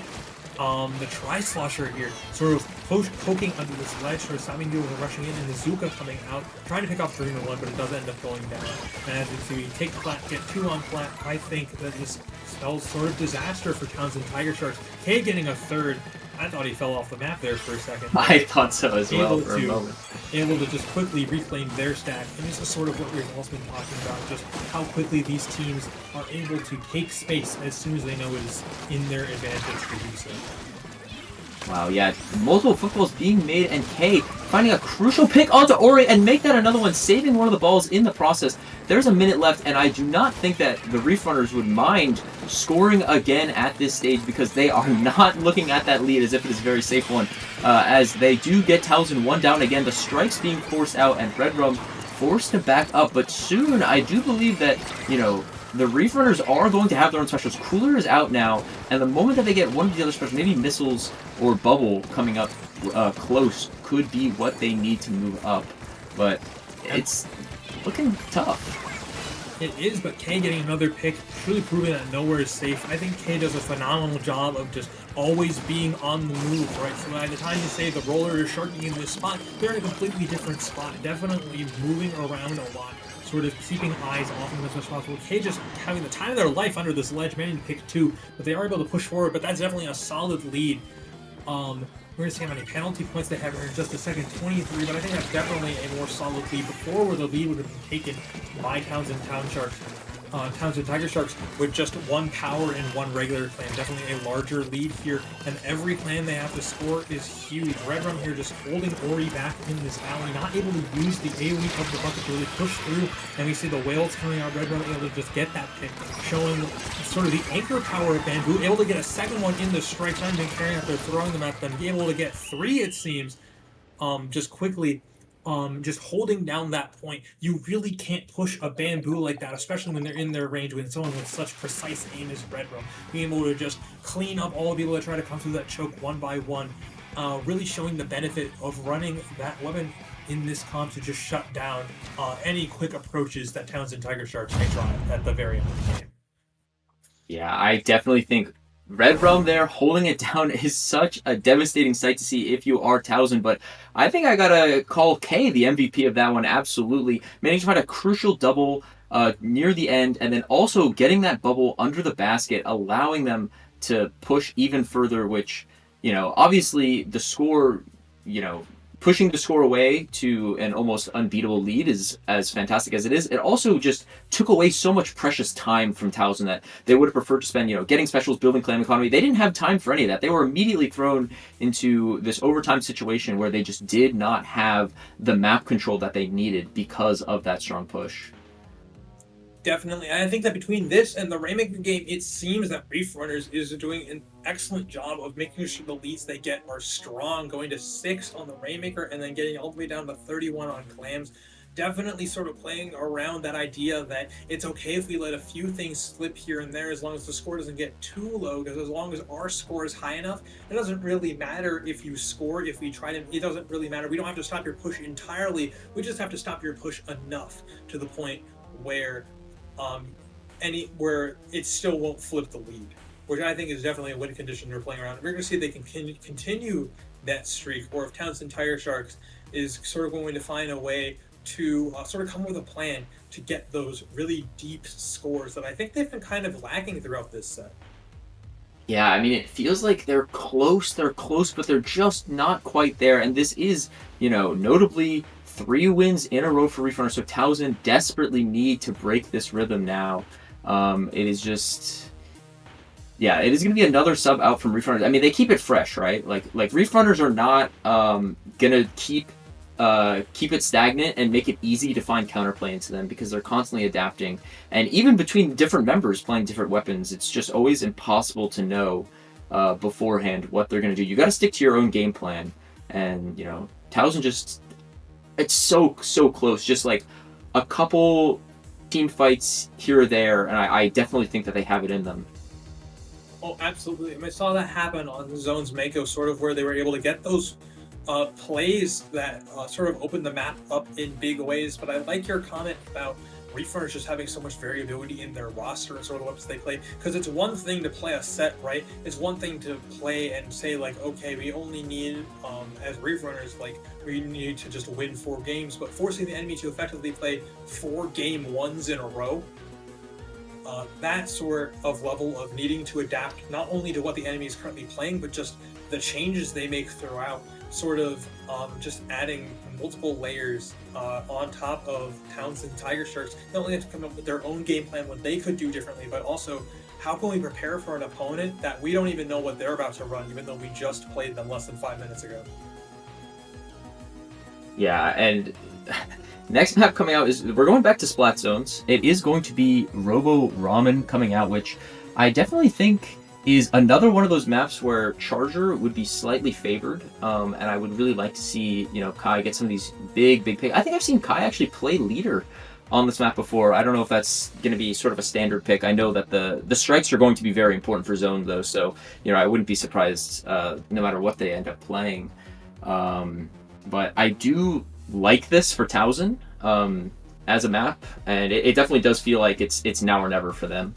the Tri-Slosher here sort of poking under this ledge, sort of stopping people from rushing in, and the Zuka coming out, trying to pick off Dreamer 1, but it does end up going down. And as you see, we take Plat, get 2 on Plat. I think that this spells sort of disaster for Towson Tigersharks. K getting a third. I thought he fell off the map there for a second. I thought so as well for a moment. Able to just quickly reclaim their stack. And this is sort of what we've also been talking about, just how quickly these teams are able to take space as soon as they know it is in their advantage to do so. Wow, yeah, multiple footballs being made, and K finding a crucial pick onto Ori and make that another one, saving one of the balls in the process. There's a minute left, and I do not think that the Reef Runners would mind scoring again at this stage because they are not looking at that lead as if it is a very safe one. As they do get Towson 1 down again, the strikes being forced out, and Red Rum forced to back up. But soon, I do believe that, the Reef Runners are going to have their own specials. Cooler is out now, and the moment that they get one of the other specials, maybe missiles or bubble coming up close, could be what they need to move up. But it's looking tough. It is, but K getting another pick, truly proving that nowhere is safe. I think K does a phenomenal job of just always being on the move, right? So by the time you say the roller is sharking in this spot, they're in a completely different spot, definitely moving around a lot, sort of keeping eyes off them as much as possible. K just having the time of their life under this ledge, managing to pick 2, but they are able to push forward, but that's definitely a solid lead. We're going to see how many penalty points they have here in just a second, 23, but I think that's definitely a more solid lead. Before, where the lead would have been taken by Towson Tigersharks with just 1 power and 1 regular clan. Definitely a larger lead here, and every clan they have to score is huge. Red Rum here just holding Ori back in this alley, not able to use the AoE of the bucket to really push through, and we see the whales coming out. Red Rum able to just get that pick, showing sort of the anchor power of Bamboo, able to get a second one in the strike, not even carrying out, they're throwing them at them, able to get 3, it seems, just quickly. Just holding down that point. You really can't push a Bamboo like that, especially when they're in their range with someone with such precise aim as Red Rum. Being able to just clean up all the people that try to come through that choke one by one, really showing the benefit of running that weapon in this comp to just shut down any quick approaches that Towson Tigersharks may try at the very end of the game. Yeah, I definitely think Red Rum there holding it down is such a devastating sight to see if you are Towson, but I think I gotta call K the MVP of that one, absolutely. Managing to find a crucial double near the end, and then also getting that bubble under the basket, allowing them to push even further, which, obviously the score, pushing the score away to an almost unbeatable lead is as fantastic as it is. It also just took away so much precious time from Towson that they would have preferred to spend, getting specials, building clan economy. They didn't have time for any of that. They were immediately thrown into this overtime situation where they just did not have the map control that they needed because of that strong push. Definitely. I think that between this and the Rainmaker game, it seems that Reef Runners is doing an excellent job of making sure the leads they get are strong, going to 6 on the Rainmaker and then getting all the way down to 31 on Clams. Definitely sort of playing around that idea that it's okay if we let a few things slip here and there as long as the score doesn't get too low, because as long as our score is high enough, it doesn't really matter if you score, if we try to, it doesn't really matter. We don't have to stop your push entirely, we just have to stop your push enough to the point where where it still won't flip the lead, which I think is definitely a win condition we're playing around. We're going to see if they can continue that streak, or if Towson Tigersharks is sort of going to find a way to sort of come up with a plan to get those really deep scores that I think they've been kind of lacking throughout this set. Yeah, I mean, it feels like they're close, but they're just not quite there. And this is, notably 3 wins in a row for Reef Runner. So Towson desperately need to break this rhythm now. It is just, yeah, it is going to be another sub out from Reef Runners. I mean, they keep it fresh, right? Like Reef Runners are not going to keep it stagnant and make it easy to find counterplay into them because they're constantly adapting. And even between different members playing different weapons, it's just always impossible to know beforehand what they're going to do. You got to stick to your own game plan. And, Towson just, it's so close. Just like a couple team fights here or there, and I definitely think that they have it in them. Oh, absolutely. I saw that happen on Zones Mako, sort of where they were able to get those plays that sort of open the map up in big ways. But I like your comment about Reef Runners just having so much variability in their roster and sort of weapons they play. Because it's one thing to play a set, right? It's one thing to play and say, like, okay, we only need, as Reef Runners, like, we need to just win 4 games. But forcing the enemy to effectively play 4 game ones in a row, that sort of level of needing to adapt not only to what the enemy is currently playing, but just the changes they make throughout, sort of just adding multiple layers on top of Towson Tigersharks. Not only have to come up with their own game plan, what they could do differently, but also how can we prepare for an opponent that we don't even know what they're about to run, even though we just played them less than 5 minutes ago. Yeah, and next map coming out is, we're going back to Splat Zones. It is going to be Robo Ramen coming out, which I definitely think is another one of those maps where Charger would be slightly favored, and I would really like to see, Kai get some of these big picks. I think I've seen Kai actually play leader on this map before. I don't know if that's going to be sort of a standard pick. I know that the strikes are going to be very important for Zone, though, so, I wouldn't be surprised no matter what they end up playing. But I do like this for Towson as a map, and it definitely does feel like it's now or never for them.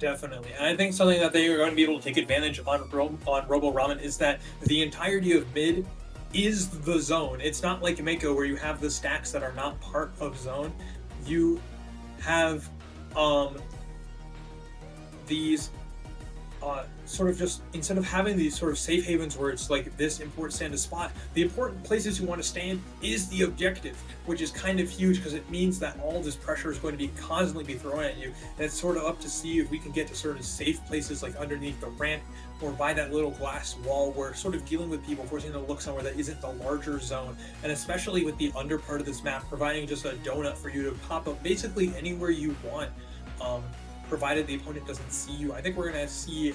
Definitely. And I think something that they are going to be able to take advantage on Robo Ramen is that the entirety of mid is the zone. It's not like Mako where you have the stacks that are not part of zone. You have these sort of just, instead of having these sort of safe havens where it's like this important stand to spot, the important places you want to stand is the objective, which is kind of huge because it means that all this pressure is going to be constantly be thrown at you. And it's sort of up to see if we can get to sort of safe places like underneath the ramp or by that little glass wall where sort of dealing with people, forcing them to look somewhere that isn't the larger zone. And especially with the under part of this map, providing just a donut for you to pop up basically anywhere you want. Provided the opponent doesn't see you. I think we're going to see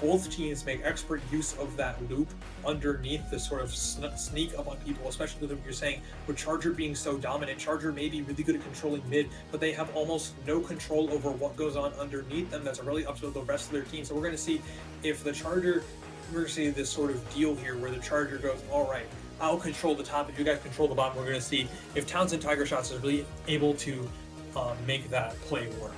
both teams make expert use of that loop underneath to sort of sneak up on people, especially what you're saying, with Charger being so dominant. Charger may be really good at controlling mid, but they have almost no control over what goes on underneath them. That's really up to the rest of their team. So we're going to see if the Charger, we're going to see this sort of deal here where the Charger goes, all right, I'll control the top if you guys control the bottom. We're going to see if Towson Tigersharks is really able to make that play work.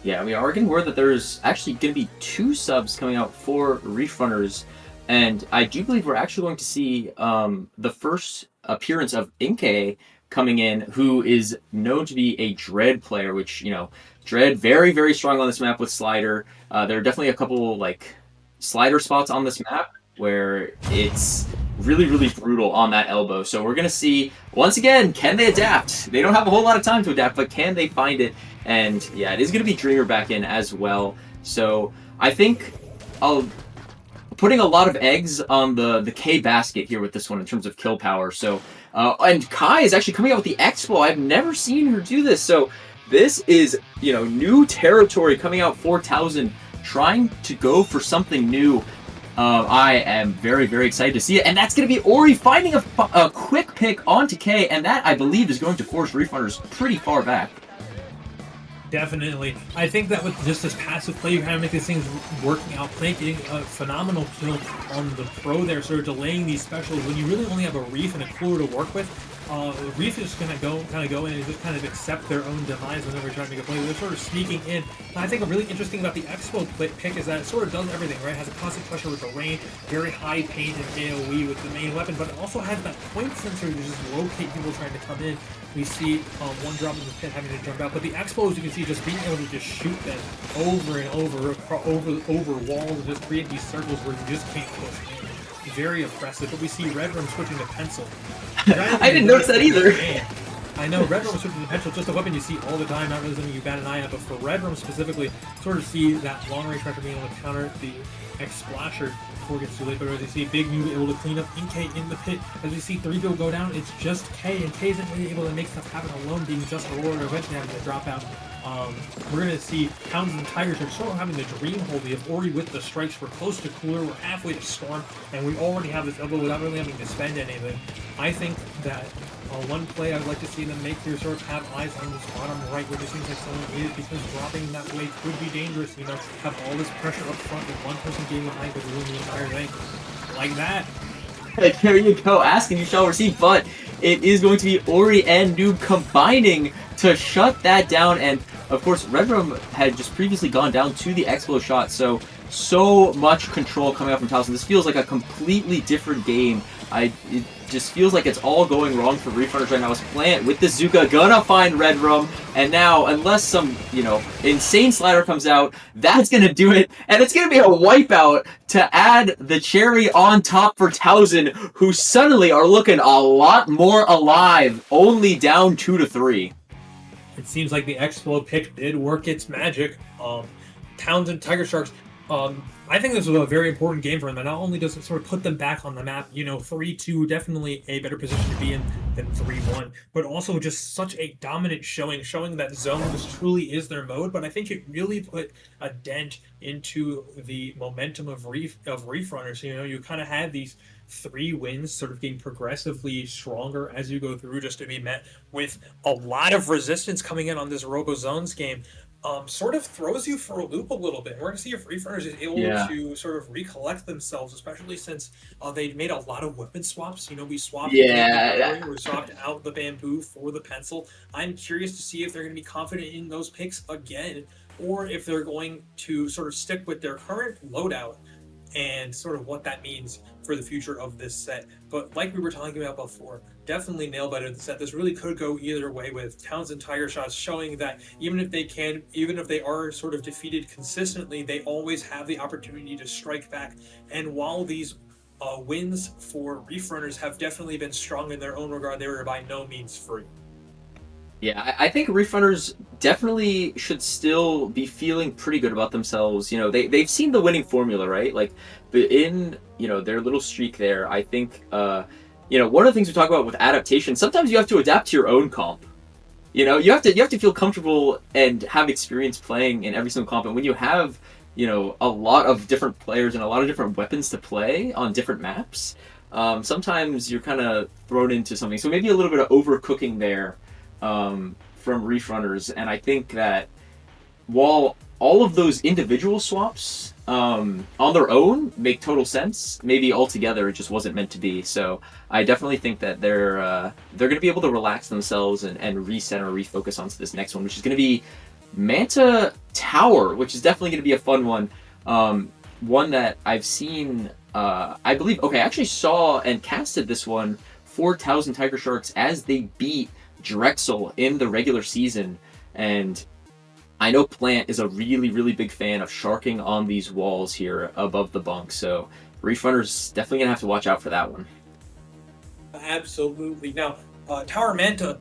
Yeah, we are getting word that there's actually going to be 2 subs coming out for Reef Runners, and I do believe we're actually going to see the first appearance of Inke coming in, who is known to be a Dread player, which, Dread very, very strong on this map with Slider. There are definitely a couple, Slider spots on this map where it's really, really brutal on that elbow. So we're going to see, once again, can they adapt? They don't have a whole lot of time to adapt, but can they find it? And yeah, it is going to be Dreamer back in as well. So I think putting a lot of eggs on the K basket here with this one in terms of kill power. So, and Kai is actually coming out with the Expo. I've never seen her do this. So this is, new territory coming out for Towson, trying to go for something new. I am very, very excited to see it. And that's going to be Ori finding a quick pick onto K. And that, I believe, is going to force Reef Runners pretty far back. Definitely. I think that with just this passive play, you kind of make these things working out, getting a phenomenal kill on the pro there, sort of delaying these specials. When you really only have a Reef and a Cooler to work with, Reef is going to go in and just kind of accept their own demise whenever trying to make a play. They're sort of sneaking in. And I think a really interesting about the Expo pick is that it sort of does everything, right? It has a constant pressure with the rain, very high pain and AoE with the main weapon, but it also has that point sensor to just locate people trying to come in. We see one drop in the pit having to jump out, but the Expo, as you can see, just being able to just shoot them over and over walls and just create these circles where you just can't push in. Very impressive, but we see Red Room switching to Pencil. I didn't notice that either. I know, Red Room switching to Pencil, just a weapon you see all the time, not really something you bat an eye at, but for Red Room specifically, sort of see that long-range pressure being able to counter the X-Splasher before it gets too late, but as you see Big Noob able to clean up Inkay in the pit, as we see 3 people go down, it's just K, and K isn't really able to make stuff happen alone, being just a roller, eventually having to drop out. We're going to see Towson and Tigersharks sort of having the dream hold. We have Ori with the strikes. We're close to Cooler. We're halfway to Storm. And we already have this elbow without really having to spend anything. I think that one play I'd like to see them make here sort of have eyes on this bottom right, where it seems like someone is, because dropping that way could be dangerous. You know, have all this pressure up front with one person being behind could ruin the entire thing. Like that. There you go. Ask and you shall receive. But it is going to be Ori and Noob combining to shut that down. And of course, Red Room had just previously gone down to the Expo shot, so much control coming out from Towson. This feels like a completely different game. It just feels like it's all going wrong for Reef Runners right now. It's Plant with the Zuka gonna find Red Room, and now, unless some, insane slider comes out, that's gonna do it, and it's gonna be a wipeout to add the cherry on top for Towson, who suddenly are looking a lot more alive, only down 2-3. It seems like the Expo pick did work its magic. Towson Tigersharks, I think this was a very important game for them. And not only does it sort of put them back on the map, 3-2, definitely a better position to be in than 3-1, but also just such a dominant showing that zones truly is their mode. But I think it really put a dent into the momentum of Reef Runners. You kind of had these 3 wins sort of getting progressively stronger as you go through, just to be met with a lot of resistance coming in on this Robo Zones game. Sort of throws you for a loop a little bit. We're going to see if Reef Runners is able to sort of recollect themselves, especially since they made a lot of weapon swaps. We swapped we swapped out the bamboo for the pencil. I'm curious to see if they're going to be confident in those picks again, or if they're going to sort of stick with their current loadout and sort of what that means for the future of this set. But like we were talking about before, definitely nail biter the set. This really could go either way, with Towson Tigersharks showing that even if they are sort of defeated consistently, they always have the opportunity to strike back. And while these wins for Reef Runners have definitely been strong in their own regard, they were by no means free. Yeah, I think Reef Runners definitely should still be feeling pretty good about themselves. They've seen the winning formula, right? Like, in their little streak there, I think one of the things we talk about with adaptation, sometimes you have to adapt to your own comp. You have to feel comfortable and have experience playing in every single comp. And when you have a lot of different players and a lot of different weapons to play on different maps, sometimes you're kind of thrown into something. So maybe a little bit of overcooking there from Reef Runners. And I think that while all of those individual swaps on their own make total sense, maybe altogether it just wasn't meant to be. So I definitely think that they're going to be able to relax themselves and reset or refocus onto this next one, which is going to be Manta Tower, which is definitely going to be a fun one. One that I've seen, I believe, I actually saw and casted this one for Towson Tigersharks as they beat Drexel in the regular season. And I know Plant is a really, really big fan of sharking on these walls here above the bunk, so Reef Runners definitely going to have to watch out for that one. Absolutely. Now, Tower Manta,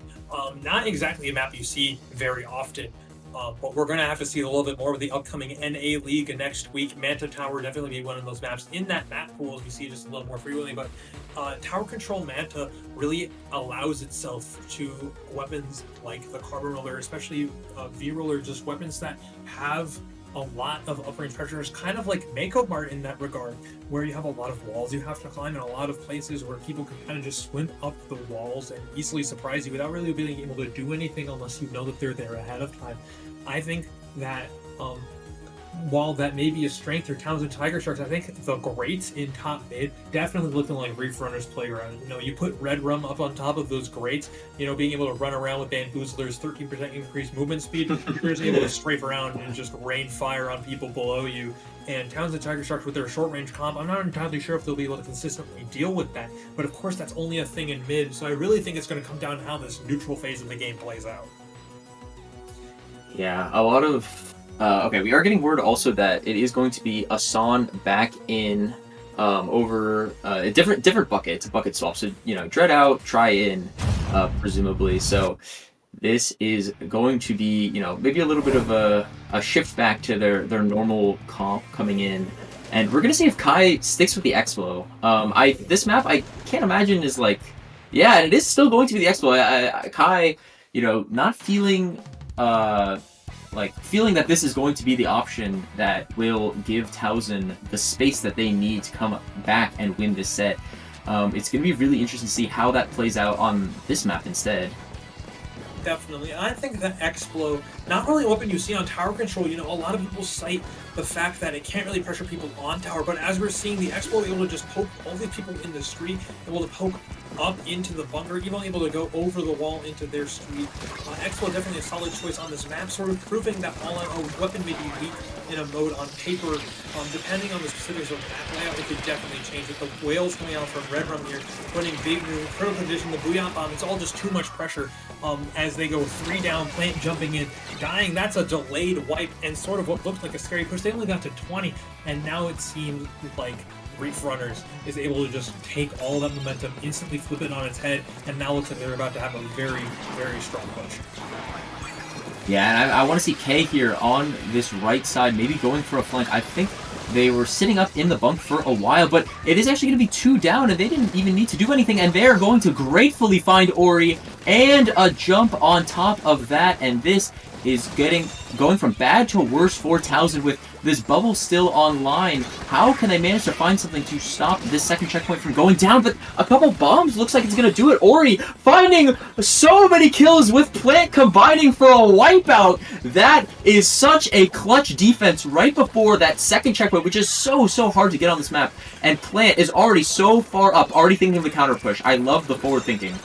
not exactly a map you see very often, but we're going to have to see a little bit more with the upcoming NA League next week. Manta Tower definitely be one of those maps in that map pool, as we see just a little more frequently, but Tower Control Manta really allows itself to weapons like the Carbon Roller, especially V-Roller, just weapons that have a lot of uprange pressures, kind of like Mako Mart in that regard, where you have a lot of walls you have to climb and a lot of places where people can kind of just swim up the walls and easily surprise you without really being able to do anything unless you know that they're there ahead of time. I think that while that may be a strength for Towson Tigersharks, I think the greats in top mid definitely looking like Reef Runner's playground. You put Red Rum up on top of those greats, being able to run around with Bamboozler's 13% increased movement speed, you're just able to strafe around and just rain fire on people below you. And Townsend Tigersharks with their short range comp, I'm not entirely sure if they'll be able to consistently deal with that. But of course, that's only a thing in mid, so I really think it's going to come down to how this neutral phase of the game plays out. Yeah, a lot of... okay, we are getting word also that it is going to be Asan back in over a different bucket. It's a bucket swap, so, Dread out, try in, presumably. So this is going to be, maybe a little bit of a shift back to their normal comp coming in. And we're going to see if Kai sticks with the Expo. This map, I can't imagine is like... Yeah, it is still going to be the Expo. Kai, not feeling... feeling that this is going to be the option that will give Towson the space that they need to come back and win this set. It's going to be really interesting to see how that plays out on this map instead. Definitely. I think that Explo, not really a weapon you see on tower control, a lot of people cite the fact that it can't really pressure people on tower, but as we're seeing, the Explo able to just poke all these people in the street, able to poke up into the bunker, even able to go over the wall into their street. Explo definitely a solid choice on this map, sort of proving that all-out weapon may be weak in a mode on paper. Depending on the specifics of map layout, it could definitely change. With the whales coming out from Red Rum here, putting big critical condition, the Booyah Bomb, it's all just too much pressure as they go 3 down, Plant jumping in, dying. That's a delayed wipe and sort of what looked like a scary push. They only got to 20, and now it seems like Reef Runners is able to just take all that momentum, instantly flip it on its head, and now looks like they're about to have a very, very strong push. Yeah, and I want to see K here on this right side, maybe going for a flank. I think they were sitting up in the bunk for a while, but it is actually going to be 2 down, and they didn't even need to do anything, and they're going to gratefully find Ori, and a jump on top of that, and this is going from bad to worse for Towson with this bubble still online. How can they manage to find something to stop this second checkpoint from going down? But a couple bombs looks like it's going to do it. Ori finding so many kills with Plant combining for a wipeout. That is such a clutch defense right before that second checkpoint, which is so hard to get on this map. And Plant is already so far up, already thinking of the counter push. I love the forward thinking.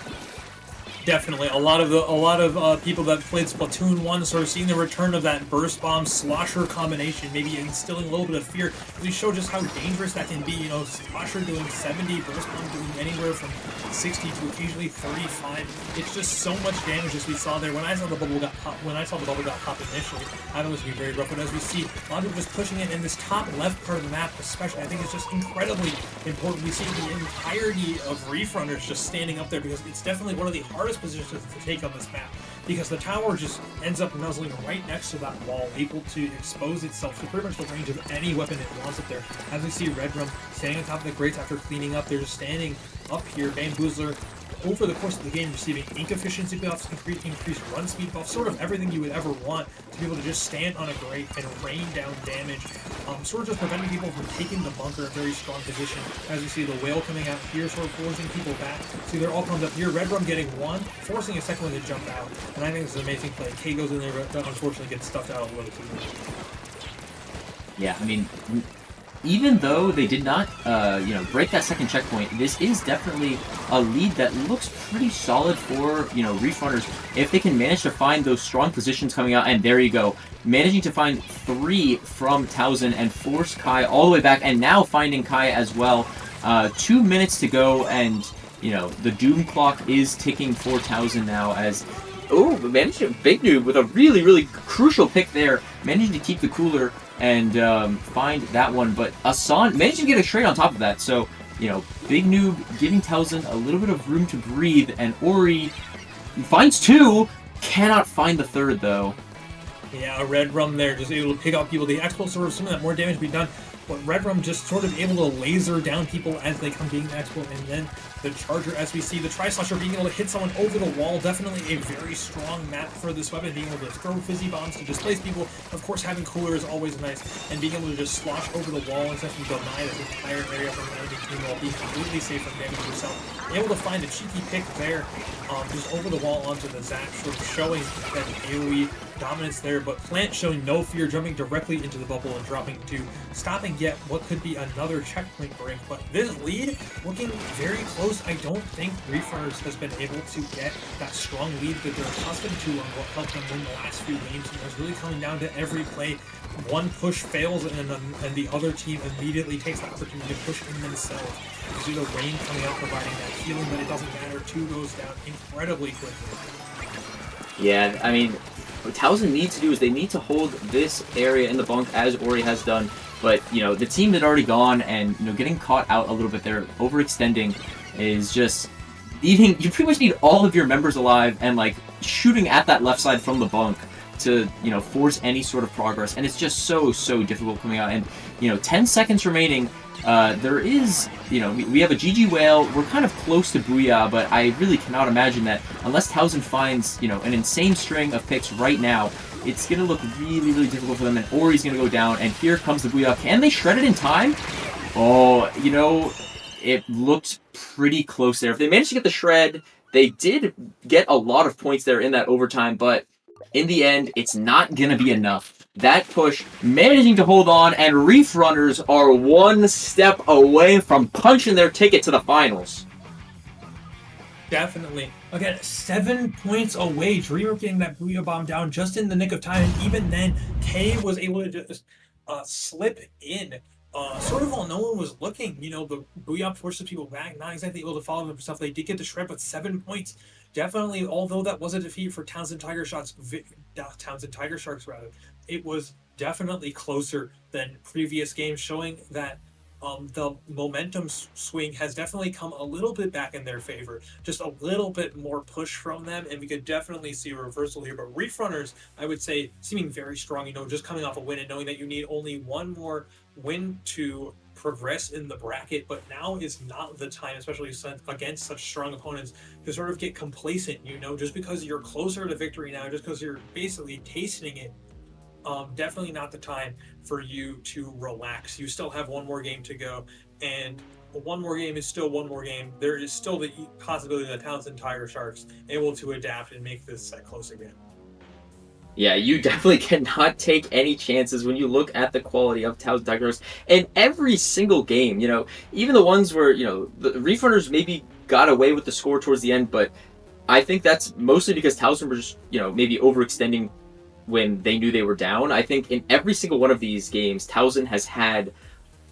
Definitely, a lot of people that played Splatoon 1 sort of seeing the return of that burst bomb slosher combination, maybe instilling a little bit of fear. We show just how dangerous that can be. Slosher doing 70, burst bomb doing anywhere from 60 to occasionally 35. It's just so much damage as we saw there. When I saw the bubble got popped, initially, I thought it was going to be very rough. But as we see, a lot of people just pushing it in this top left part of the map, especially, I think it's just incredibly important. We see the entirety of Reef Runners just standing up there because it's definitely one of the hardest positions to take on this map, because the tower just ends up nuzzling right next to that wall, able to expose itself to pretty much the range of any weapon it wants up there. As we see Red Rum standing on top of the grates after cleaning up, they're just standing up here. Bamboozler over the course of the game receiving ink efficiency buffs, increased run speed buffs, sort of everything you would ever want to be able to just stand on a grate and rain down damage, sort of just preventing people from taking the bunker in a very strong position. As you see the whale coming out here, sort of forcing people back. See, they're all comes up here. Red Rum getting one, forcing a second one to jump out, and I think this is an amazing play. K goes in there, but unfortunately gets stuffed out a little too much. Yeah, I mean, even though they did not, break that second checkpoint, this is definitely a lead that looks pretty solid for, Reef Runners. If they can manage to find those strong positions coming out, and there you go, managing to find 3 from Towson and force Kai all the way back, and now finding Kai as well. 2 minutes to go, and, the doom clock is ticking for Towson now as... Oh, managed to... Big Noob with a really, really crucial pick there, managing to keep the cooler and find that one, but Asan managed to get a trade on top of that, so, Big Noob giving Towson a little bit of room to breathe, and Ori finds 2, cannot find the 3rd, though. Yeah, a Red Rum there, just able to pick out people. The Expo sort of some of that more damage be done, but Red Rum just sort of able to laser down people as they come being the Expo, and then the Charger, as we see the Tri-Slasher being able to hit someone over the wall. Definitely a very strong map for this weapon, being able to throw fizzy bombs to displace people. Of course, having cooler is always nice, and being able to just slosh over the wall and essentially deny this entire area from an enemy team while being completely safe from damage yourself. Able to find a cheeky pick there, just over the wall onto the Zap, sort of showing that AoE dominance there, but Plant showing no fear, jumping directly into the bubble and dropping to stopping yet what could be another checkpoint break. But this lead looking very close. I don't think Reefers has been able to get that strong lead that they're accustomed to on what helped them win the last few games. And it's really coming down to every play. One push fails and the other team immediately takes the opportunity to push in themselves. You see the rain coming out providing that healing, but it doesn't matter. 2 goes down incredibly quickly. Yeah, I mean, what Towson needs to do is they need to hold this area in the bunk as Ori has done. But, you know, the team had already gone and, you know, getting caught out a little bit there, overextending is just needing, you pretty much need all of your members alive and, like, shooting at that left side from the bunk to, you know, force any sort of progress. And it's just so difficult coming out. And, you know, 10 seconds remaining. There is, you know, we have a GG whale. We're kind of close to Booyah, but I really cannot imagine that unless Towson finds, you know, an insane string of picks right now, it's going to look really difficult for them, and Ori's going to go down, and here comes the Booyah. Can they shred it in time? Oh, you know, it looked pretty close there. If they managed to get the shred, they did get a lot of points there in that overtime, but in the end, it's not going to be enough. That push managing to hold on, and Reef Runners are one step away from punching their ticket to the finals. Definitely. Again, 7 points away. Dreamer getting that Booyah Bomb down just in the nick of time, and even then, K was able to just slip in. Sort of while no one was looking. You know, the Booyah forces people back, not exactly able to follow them stuff. They did get the shred, but 7 points. Definitely, although that was a defeat for Towson Tigersharks, it was definitely closer than previous games, showing that the momentum swing has definitely come a little bit back in their favor. Just a little bit more push from them, and we could definitely see a reversal here. But Reef Runners, I would say, seeming very strong, you know, just coming off a win and knowing that you need only one more win to progress in the bracket, but now is not the time, especially against such strong opponents, to sort of get complacent, you know, just because you're closer to victory now, just because you're basically tasting it. Definitely not the time for you to relax. You still have one more game to go, and one more game is still one more game. There is still the possibility that Towson Tigersharks able to adapt and make this set close again. Yeah, you definitely cannot take any chances when you look at the quality of Towson Tigersharks in every single game. You know, even the ones where, you know, the Reef Runners maybe got away with the score towards the end, but I think that's mostly because Towson were just, you know, maybe overextending when they knew they were down. I think in every single one of these games, Towson has had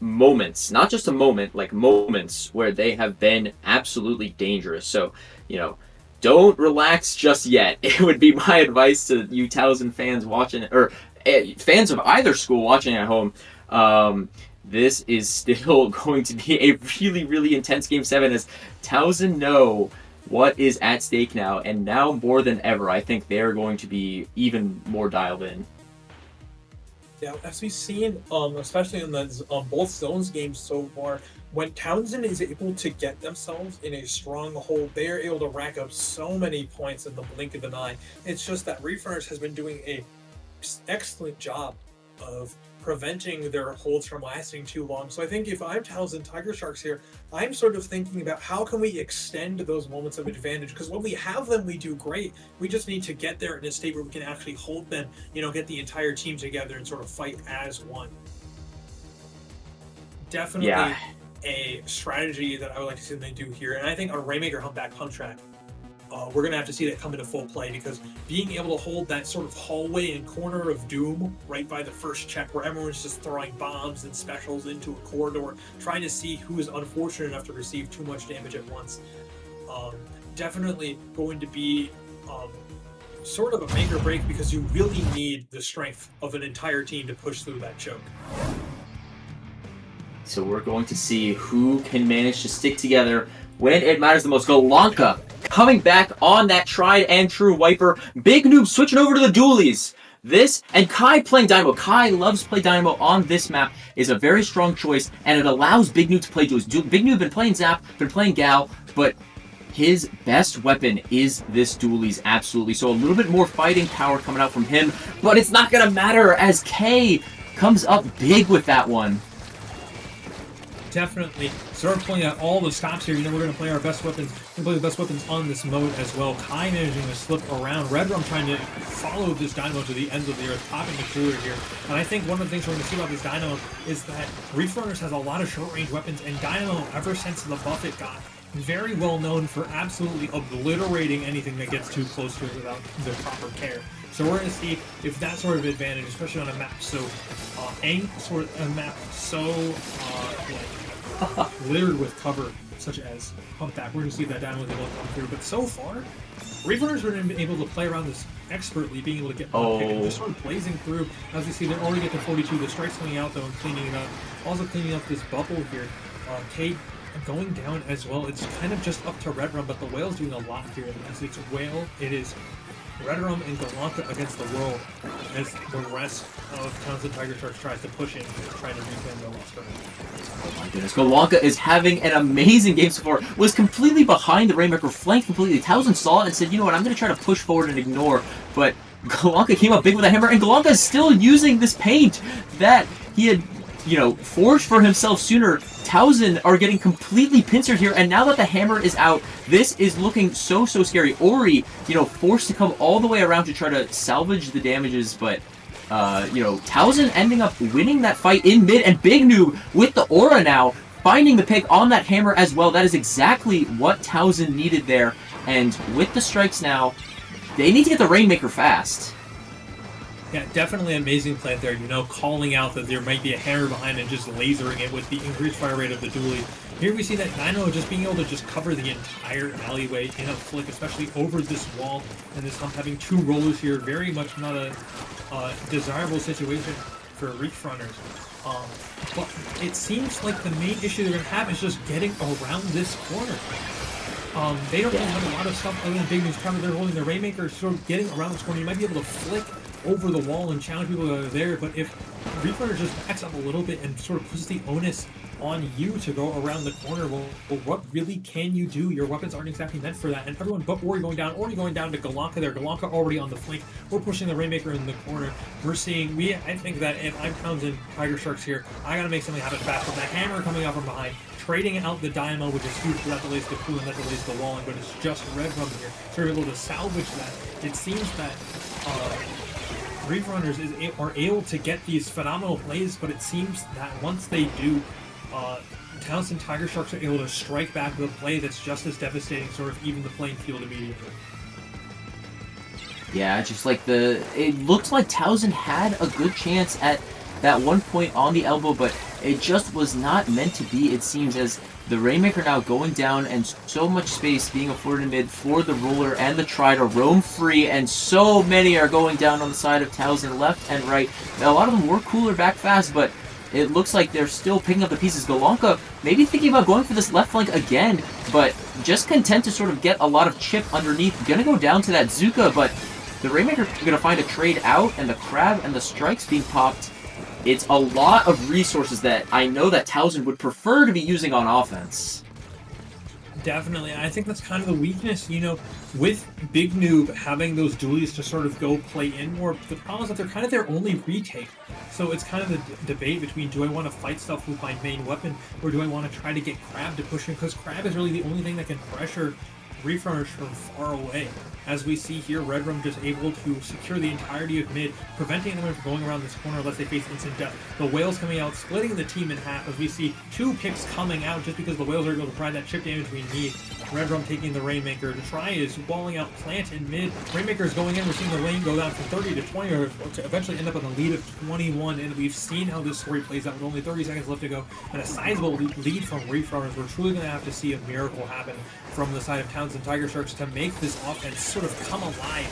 moments, not just a moment, like moments where they have been absolutely dangerous. So, you know, don't relax just yet. It would be my advice to you Towson fans watching, or fans of either school watching at home. This is still going to be a really intense Game 7 as Towson know what is at stake now, and now more than ever, I think they're going to be even more dialed in. Yeah, as we've seen, especially in the both zones games so far, when Towson is able to get themselves in a strong hold, they are able to rack up so many points in the blink of an eye. It's just that Reef Runners has been doing a excellent job of preventing their holds from lasting too long. So I think if I'm Towson Tigersharks here, I'm sort of thinking about how can we extend those moments of advantage, because when we have them, we do great. We just need to get there in a state where we can actually hold them, you know, get the entire team together and sort of fight as one. Definitely a strategy that I would like to see them do here. And I think a Rainmaker Humpback Pump Track, we're going to have to see that come into full play, because being able to hold that sort of hallway and corner of doom right by the first check where everyone's just throwing bombs and specials into a corridor, trying to see who is unfortunate enough to receive too much damage at once. Definitely going to be sort of a make or break, because you really need the strength of an entire team to push through that choke. So we're going to see who can manage to stick together when it matters the most. Golonka coming back on that tried and true wiper. Big Noob switching over to the dualies. This and Kai playing Dynamo. Kai loves to play Dynamo on this map, is a very strong choice, and it allows Big Noob to play dualies. Big Noob been playing Zap, been playing Gal, but his best weapon is this dualies, absolutely. So a little bit more fighting power coming out from him, but it's not going to matter as K comes up big with that one. definitely start pulling out all the stops here. You know, we're going to play our best weapons. We're going to play the best weapons on this mode as well. Kai managing to slip around. Red Rum trying to follow this Dynamo to the ends of the earth, popping the cooler here. And I think one of the things we're going to see about this Dynamo is that Reef Runners has a lot of short-range weapons, and Dynamo, ever since the buff it got, very well known for absolutely obliterating anything that gets too close to it without the proper care. So we're going to see if that sort of advantage, especially on a map so littered with cover, such as Humpback. We're going to see if that Dynamo is able to come through. But so far, Reef Runners have been able to play around this expertly, being able to get one pick and just sort of blazing through. As we see, they're already get to 42. The strike's coming out though and cleaning it up. Also cleaning up this bubble here. Cade going down as well. It's kind of just up to Red Rum, but the Whale's doing a lot here. As it's Whale, it is Red Rum and Galanta against the world, as the rest of Towson Tigersharks tries to push in, trying to reclaim their lost ground. Oh my goodness, Galanta is having an amazing game so far. Was completely behind the Rainmaker, flanked completely. Towson saw it and said, you know what, I'm going to try to push forward and ignore. But Galanta came up big with a hammer, and Galanta is still using this paint that he had, you know, forged for himself sooner. Towson are getting completely pincered here, and now that the hammer is out, this is looking so scary. Ori, you know, forced to come all the way around to try to salvage the damages, but you know, Towson ending up winning that fight in mid, and Big Noob with the aura now, finding the pick on that hammer as well. That is exactly what Towson needed there, and with the strikes now, they need to get the Rainmaker fast. Yeah, definitely an amazing plant there, you know, calling out that there might be a hammer behind and just lasering it with the increased fire rate of the dually. Here we see that Dynamo just being able to just cover the entire alleyway in a flick, especially over this wall, and this Hump having two rollers here, very much not a desirable situation for Reef Runners. But it seems like the main issue they're going to have is just getting around this corner. They don't really have a lot of stuff other than Big News cover. They're holding the Rainmaker, sort of getting around this corner. You might be able to flick over the wall and challenge people that are there, but if Reef Runner just backs up a little bit and sort of puts the onus on you to go around the corner, well, what really can you do? Your weapons aren't exactly meant for that, and everyone but Ori going down to Galanta there. Galanta already on the flank. We're pushing the Rainmaker in the corner. We're seeing, I think that if I'm Towson Tigersharks here, I gotta make something happen fast. With the hammer coming out from behind, trading out the Dynamo, which is huge, that delays the crew and that delays the walling, but it's just Red Rum here. So we're able to salvage that. It seems that Reef Runners are able to get these phenomenal plays, but it seems that once they do, Towson Tigersharks are able to strike back with a play that's just as devastating, sort of even the playing field immediately. Yeah, just like it looked like Towson had a good chance at that one point on the elbow, but it just was not meant to be, it seems, as the Rainmaker now going down and so much space being afforded in mid for the roller and the try to roam free, and so many are going down on the side of Towson, left and right. Now, a lot of them were cooler back fast, but it looks like they're still picking up the pieces. Galanta maybe thinking about going for this left flank again, but just content to sort of get a lot of chip underneath. Gonna go down to that Zuka, but the Rainmaker gonna find a trade out, and the Crab and the strikes being popped. It's a lot of resources that I know that Towson would prefer to be using on offense. Definitely. I think that's kind of the weakness, you know, with Big Noob having those dualies to sort of go play in more. The problem is that they're kind of their only retake. So it's kind of the debate between, do I want to fight stuff with my main weapon, or do I want to try to get Crab to push in? Because Crab is really the only thing that can pressure Reef Runners from far away. As we see here, Red Rum just able to secure the entirety of mid, preventing them from going around this corner unless they face instant death. The Whales coming out, splitting the team in half, as we see two picks coming out just because the Whales are able to provide that chip damage we need. Red Rum taking the Rainmaker. The try is walling out Plant in mid. Rainmaker is going in. We're seeing the lane go down from 30 to 20, or to eventually end up on a lead of 21, and we've seen how this story plays out with only 30 seconds left to go, and a sizable lead from Reef Runners. We're truly going to have to see a miracle happen from the side of Towson Tigersharks to make this offense sort of come alive,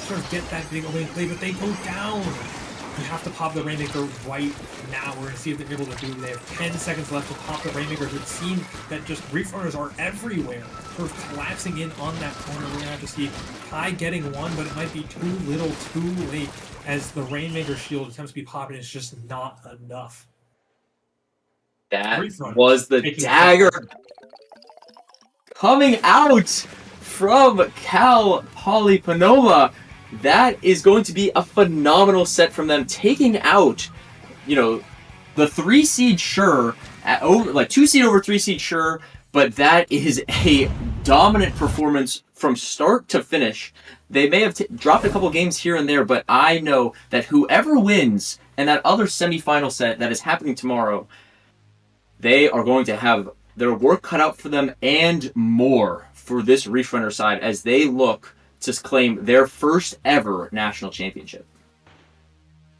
sort of get that big opening play, but they go down. You have to pop the Rainmaker right now. We're going to see if they're able to do it. They have 10 seconds left to pop the Rainmakers. It seems that just Reef Runners are everywhere, sort of collapsing in on that corner. We're going to have to see Kai getting one, but it might be too little, too late, as the Rainmaker shield attempts to be popping. It's just not enough. That was the dagger coming out from Cal Polyponoma. That is going to be a phenomenal set from them, taking out, you know, the 3 seed, sure, Like 2 seed over 3 seed, sure, but that is a dominant performance from start to finish. They may have dropped a couple games here and there, but I know that whoever wins and that other semifinal set that is happening tomorrow, they are going to have their work cut out for them and more for this Reef Runner side as they look to claim their first ever national championship.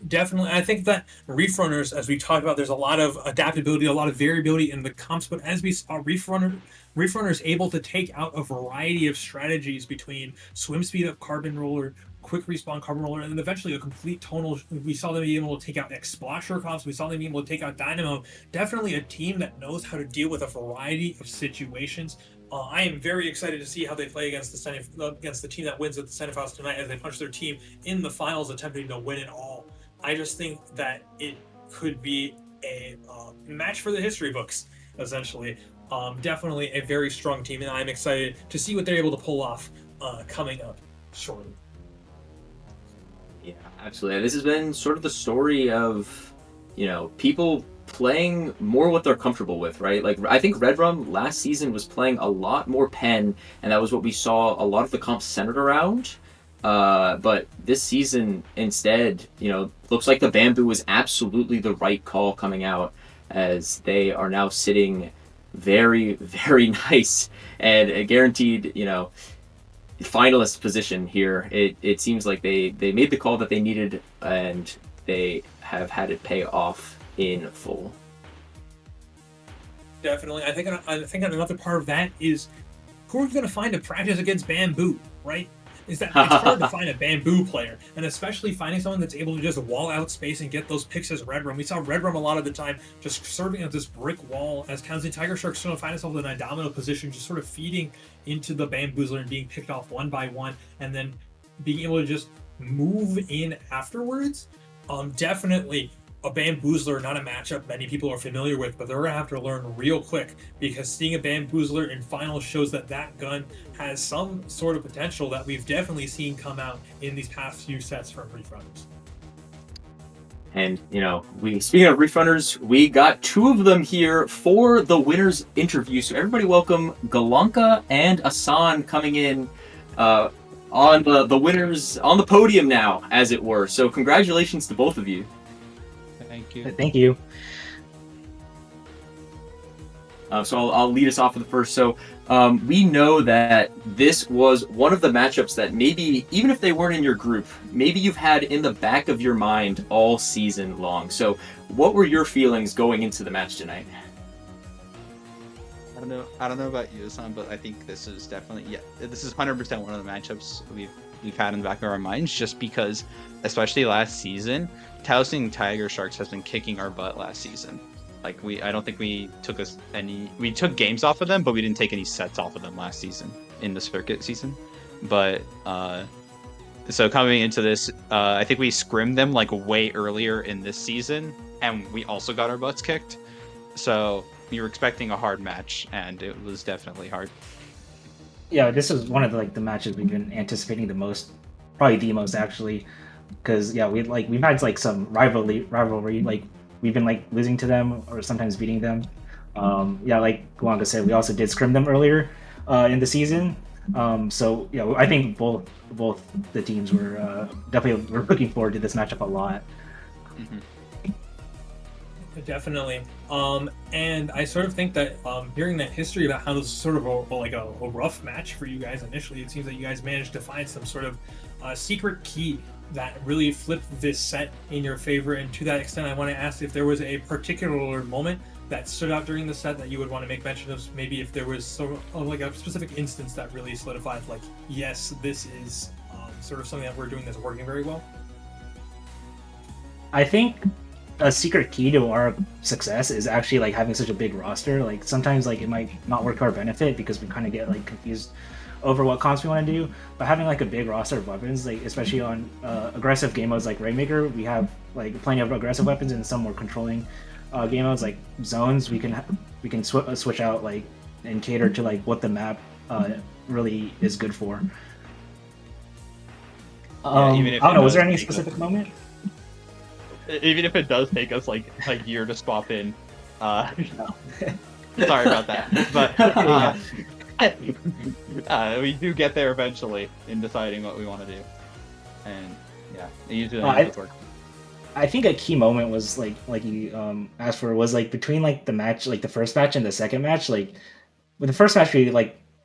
Definitely. I think that Reef Runners, as we talked about, there's a lot of adaptability, a lot of variability in the comps, but as we saw, Reef Runners able to take out a variety of strategies between swim speed up carbon roller, quick respawn carbon roller, and then eventually a complete tonal. We saw them be able to take out X-Splasher comps, we saw them be able to take out Dynamo. Definitely a team that knows how to deal with a variety of situations. I am very excited to see how they play against the team that wins at the semifinals tonight as they punch their team in the finals, attempting to win it all. I just think that it could be a match for the history books, essentially. Definitely a very strong team, and I'm excited to see what they're able to pull off coming up shortly. Yeah, absolutely. This has been sort of the story of, people playing more what they're comfortable with, right? Like, I think Red Rum last season was playing a lot more pen, and that was what we saw a lot of the comps centered around. But this season, instead, looks like the Bamboo was absolutely the right call coming out, as they are now sitting very, very nice and a guaranteed, finalist position here. It seems like they made the call that they needed, and they have had it pay off in full. Definitely. I think another part of that is who are you going to find to practice against Bamboo, right? Is that it's hard to find a Bamboo player, and especially finding someone that's able to just wall out space and get those picks as Red Rum. We saw Red Rum a lot of the time just serving as this brick wall, as Towson Tigersharks sort of find themselves in a domino position, just sort of feeding into the Bamboozler and being picked off one by one, and then being able to just move in afterwards. Definitely a Bamboozler, not a matchup many people are familiar with, but they're going to have to learn real quick, because seeing a Bamboozler in finals shows that gun has some sort of potential that we've definitely seen come out in these past few sets from Reef Runners. And, speaking of Reef Runners, we got 2 of them here for the winners interview. So everybody welcome Galanka and Asan coming in on the winners on the podium now, as it were. So congratulations to both of you. Thank you. Thank you. So I'll lead us off with the first. So we know that this was one of the matchups that maybe, even if they weren't in your group, maybe you've had in the back of your mind all season long. So what were your feelings going into the match tonight? I don't know about you, Hassan, but I think this is definitely, this is 100% one of the matchups we've had in the back of our minds, just because, especially last season, Towson Tigersharks has been kicking our butt last season. Like, I don't think we took games off of them, but we didn't take any sets off of them last season in the circuit season. But so coming into this, I think we scrimmed them like way earlier in this season, and we also got our butts kicked. So we were expecting a hard match, and it was definitely hard. Yeah, this is one of the matches we've been anticipating the most, probably the most actually, because we've had some rivalry, we've been losing to them or sometimes beating them. Like Galanka said, we also did scrim them earlier in the season. So I think both the teams were definitely looking forward to this matchup a lot. Mm-hmm. Definitely. And I sort of think that hearing that history about how this is sort of a rough match for you guys initially, it seems that you guys managed to find some sort of secret key that really flipped this set in your favor. And to that extent, I want to ask if there was a particular moment that stood out during the set that you would want to make mention of. Maybe if there was sort of a specific instance that really solidified, yes, this is sort of something that we're doing that's working very well. I think a secret key to our success is actually having such a big roster. Sometimes it might not work to our benefit because we kind of get confused over what comps we want to do, but having a big roster of weapons, especially on aggressive game modes like Rainmaker, we have plenty of aggressive weapons, and some more controlling game modes like zones, we can switch out and cater to what the map really is good for. Even if I don't know, was there any specific moment? Even if it does take us a year to swap in, Sorry about that. But we do get there eventually in deciding what we want to do. And yeah, it usually ends up working. I think a key moment was like you asked for was like between like the match, like the first match and the second match. Like with the first match, we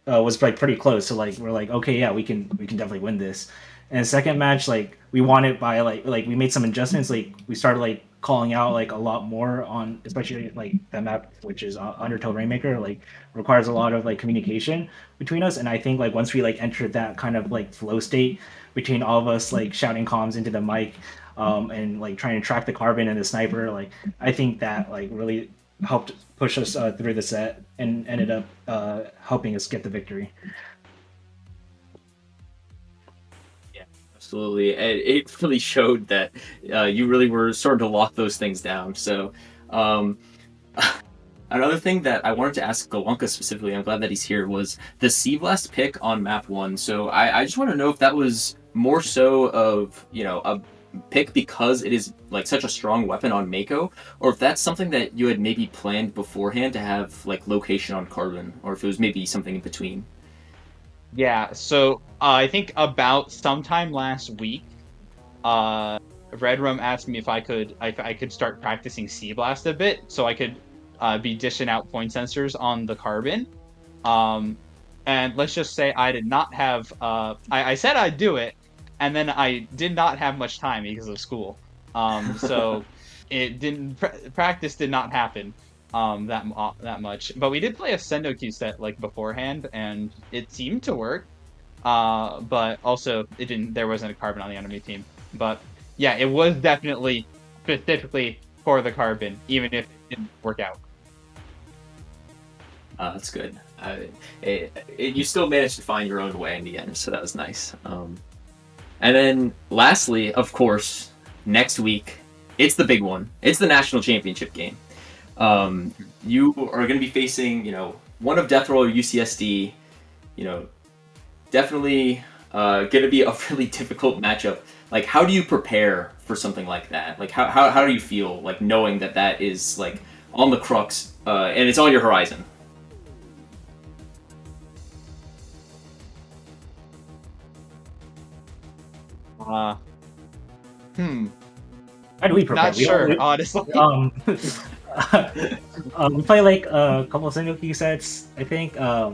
was like pretty close. So like we're like, okay, yeah, we can definitely win this. And the second match, like we won it by like we made some adjustments. Like we started like calling out like a lot more on, especially like that map, which is Undertow Rainmaker, like requires a lot of like communication between us. And I think like once we like entered that kind of like flow state between all of us, like shouting comms into the mic, and like trying to track the carbon and the sniper, like I think that like really helped push us through the set and ended up helping us get the victory. Absolutely. It really showed that you really were starting to lock those things down. So another thing that I wanted to ask Golonka specifically, I'm glad that he's here, was the Sea Blast pick on map 1. So I just want to know if that was more so of, a pick because it is like such a strong weapon on Mako, or if that's something that you had maybe planned beforehand to have like location on Carbon, or if it was maybe something in between. Yeah, so I think about sometime last week, Red Rum asked me if I could start practicing Sea Blast a bit, so I could be dishing out point sensors on the Carbon. And let's just say I did not have. I said I'd do it, and then I did not have much time because of school. So it didn't. Practice did not happen. That much, but we did play a Sendoku set like beforehand, and it seemed to work. But also it didn't. There wasn't a Carbon on the enemy team. But yeah, it was definitely specifically for the Carbon, even if it didn't work out. That's good. You still managed to find your own way in the end, so that was nice. And then lastly, of course, next week it's the big one. It's the national championship game. You are going to be facing, one of Death Roll or UCSD, definitely going to be a really difficult matchup. Like, how do you prepare for something like that? Like, how do you feel, like, knowing that is, like, on the crux, and it's on your horizon? How do we prepare? Not sure, honestly. We play like a couple of Sendoku sets, I think. I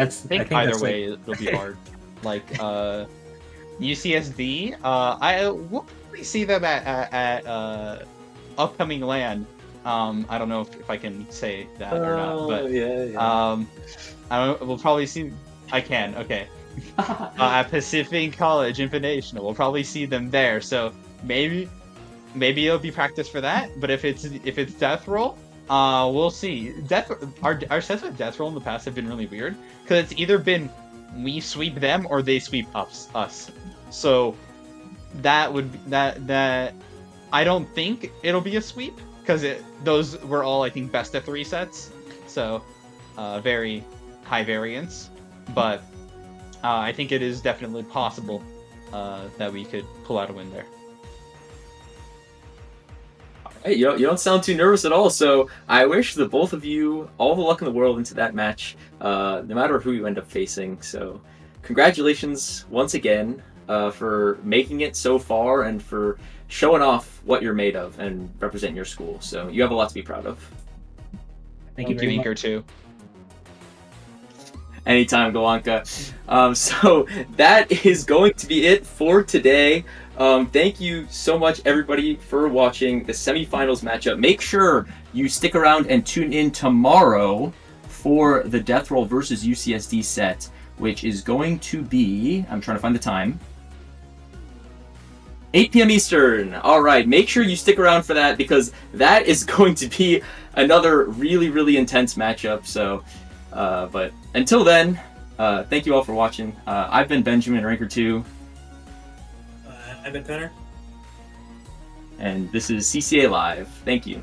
think either way it'll be hard. Like UCSD, I will probably see them at upcoming LAN. I don't know if I can say that or not, but yeah. I don't. We'll probably see. I can. Okay. At Pacific College Invitational, we'll probably see them there. So maybe it'll be practice for that. But if it's Death Roll, we'll see. Our sets with Death Roll in the past have been really weird because it's either been we sweep them or they sweep us. So that would that I don't think it'll be a sweep because those were all, I think, best of 3 sets. So very high variance, but I think it is definitely possible that we could pull out a win there. Hey, you don't sound too nervous at all, so I wish the both of you all the luck in the world into that match, no matter who you end up facing. So congratulations once again for making it so far and for showing off what you're made of and representing your school. So you have a lot to be proud of. Thank you very much. Inker too. Anytime, Golonka. So that is going to be it for today. Thank you so much, everybody, for watching the semifinals matchup. Make sure you stick around and tune in tomorrow for the Death Roll versus UCSD set, which is going to be, I'm trying to find the time, 8 p.m. Eastern. All right, make sure you stick around for that because that is going to be another really, really intense matchup. So, but until then, thank you all for watching. I've been Benjamin, Ranker 2. I've been Tenor. And this is CCA Live. Thank you.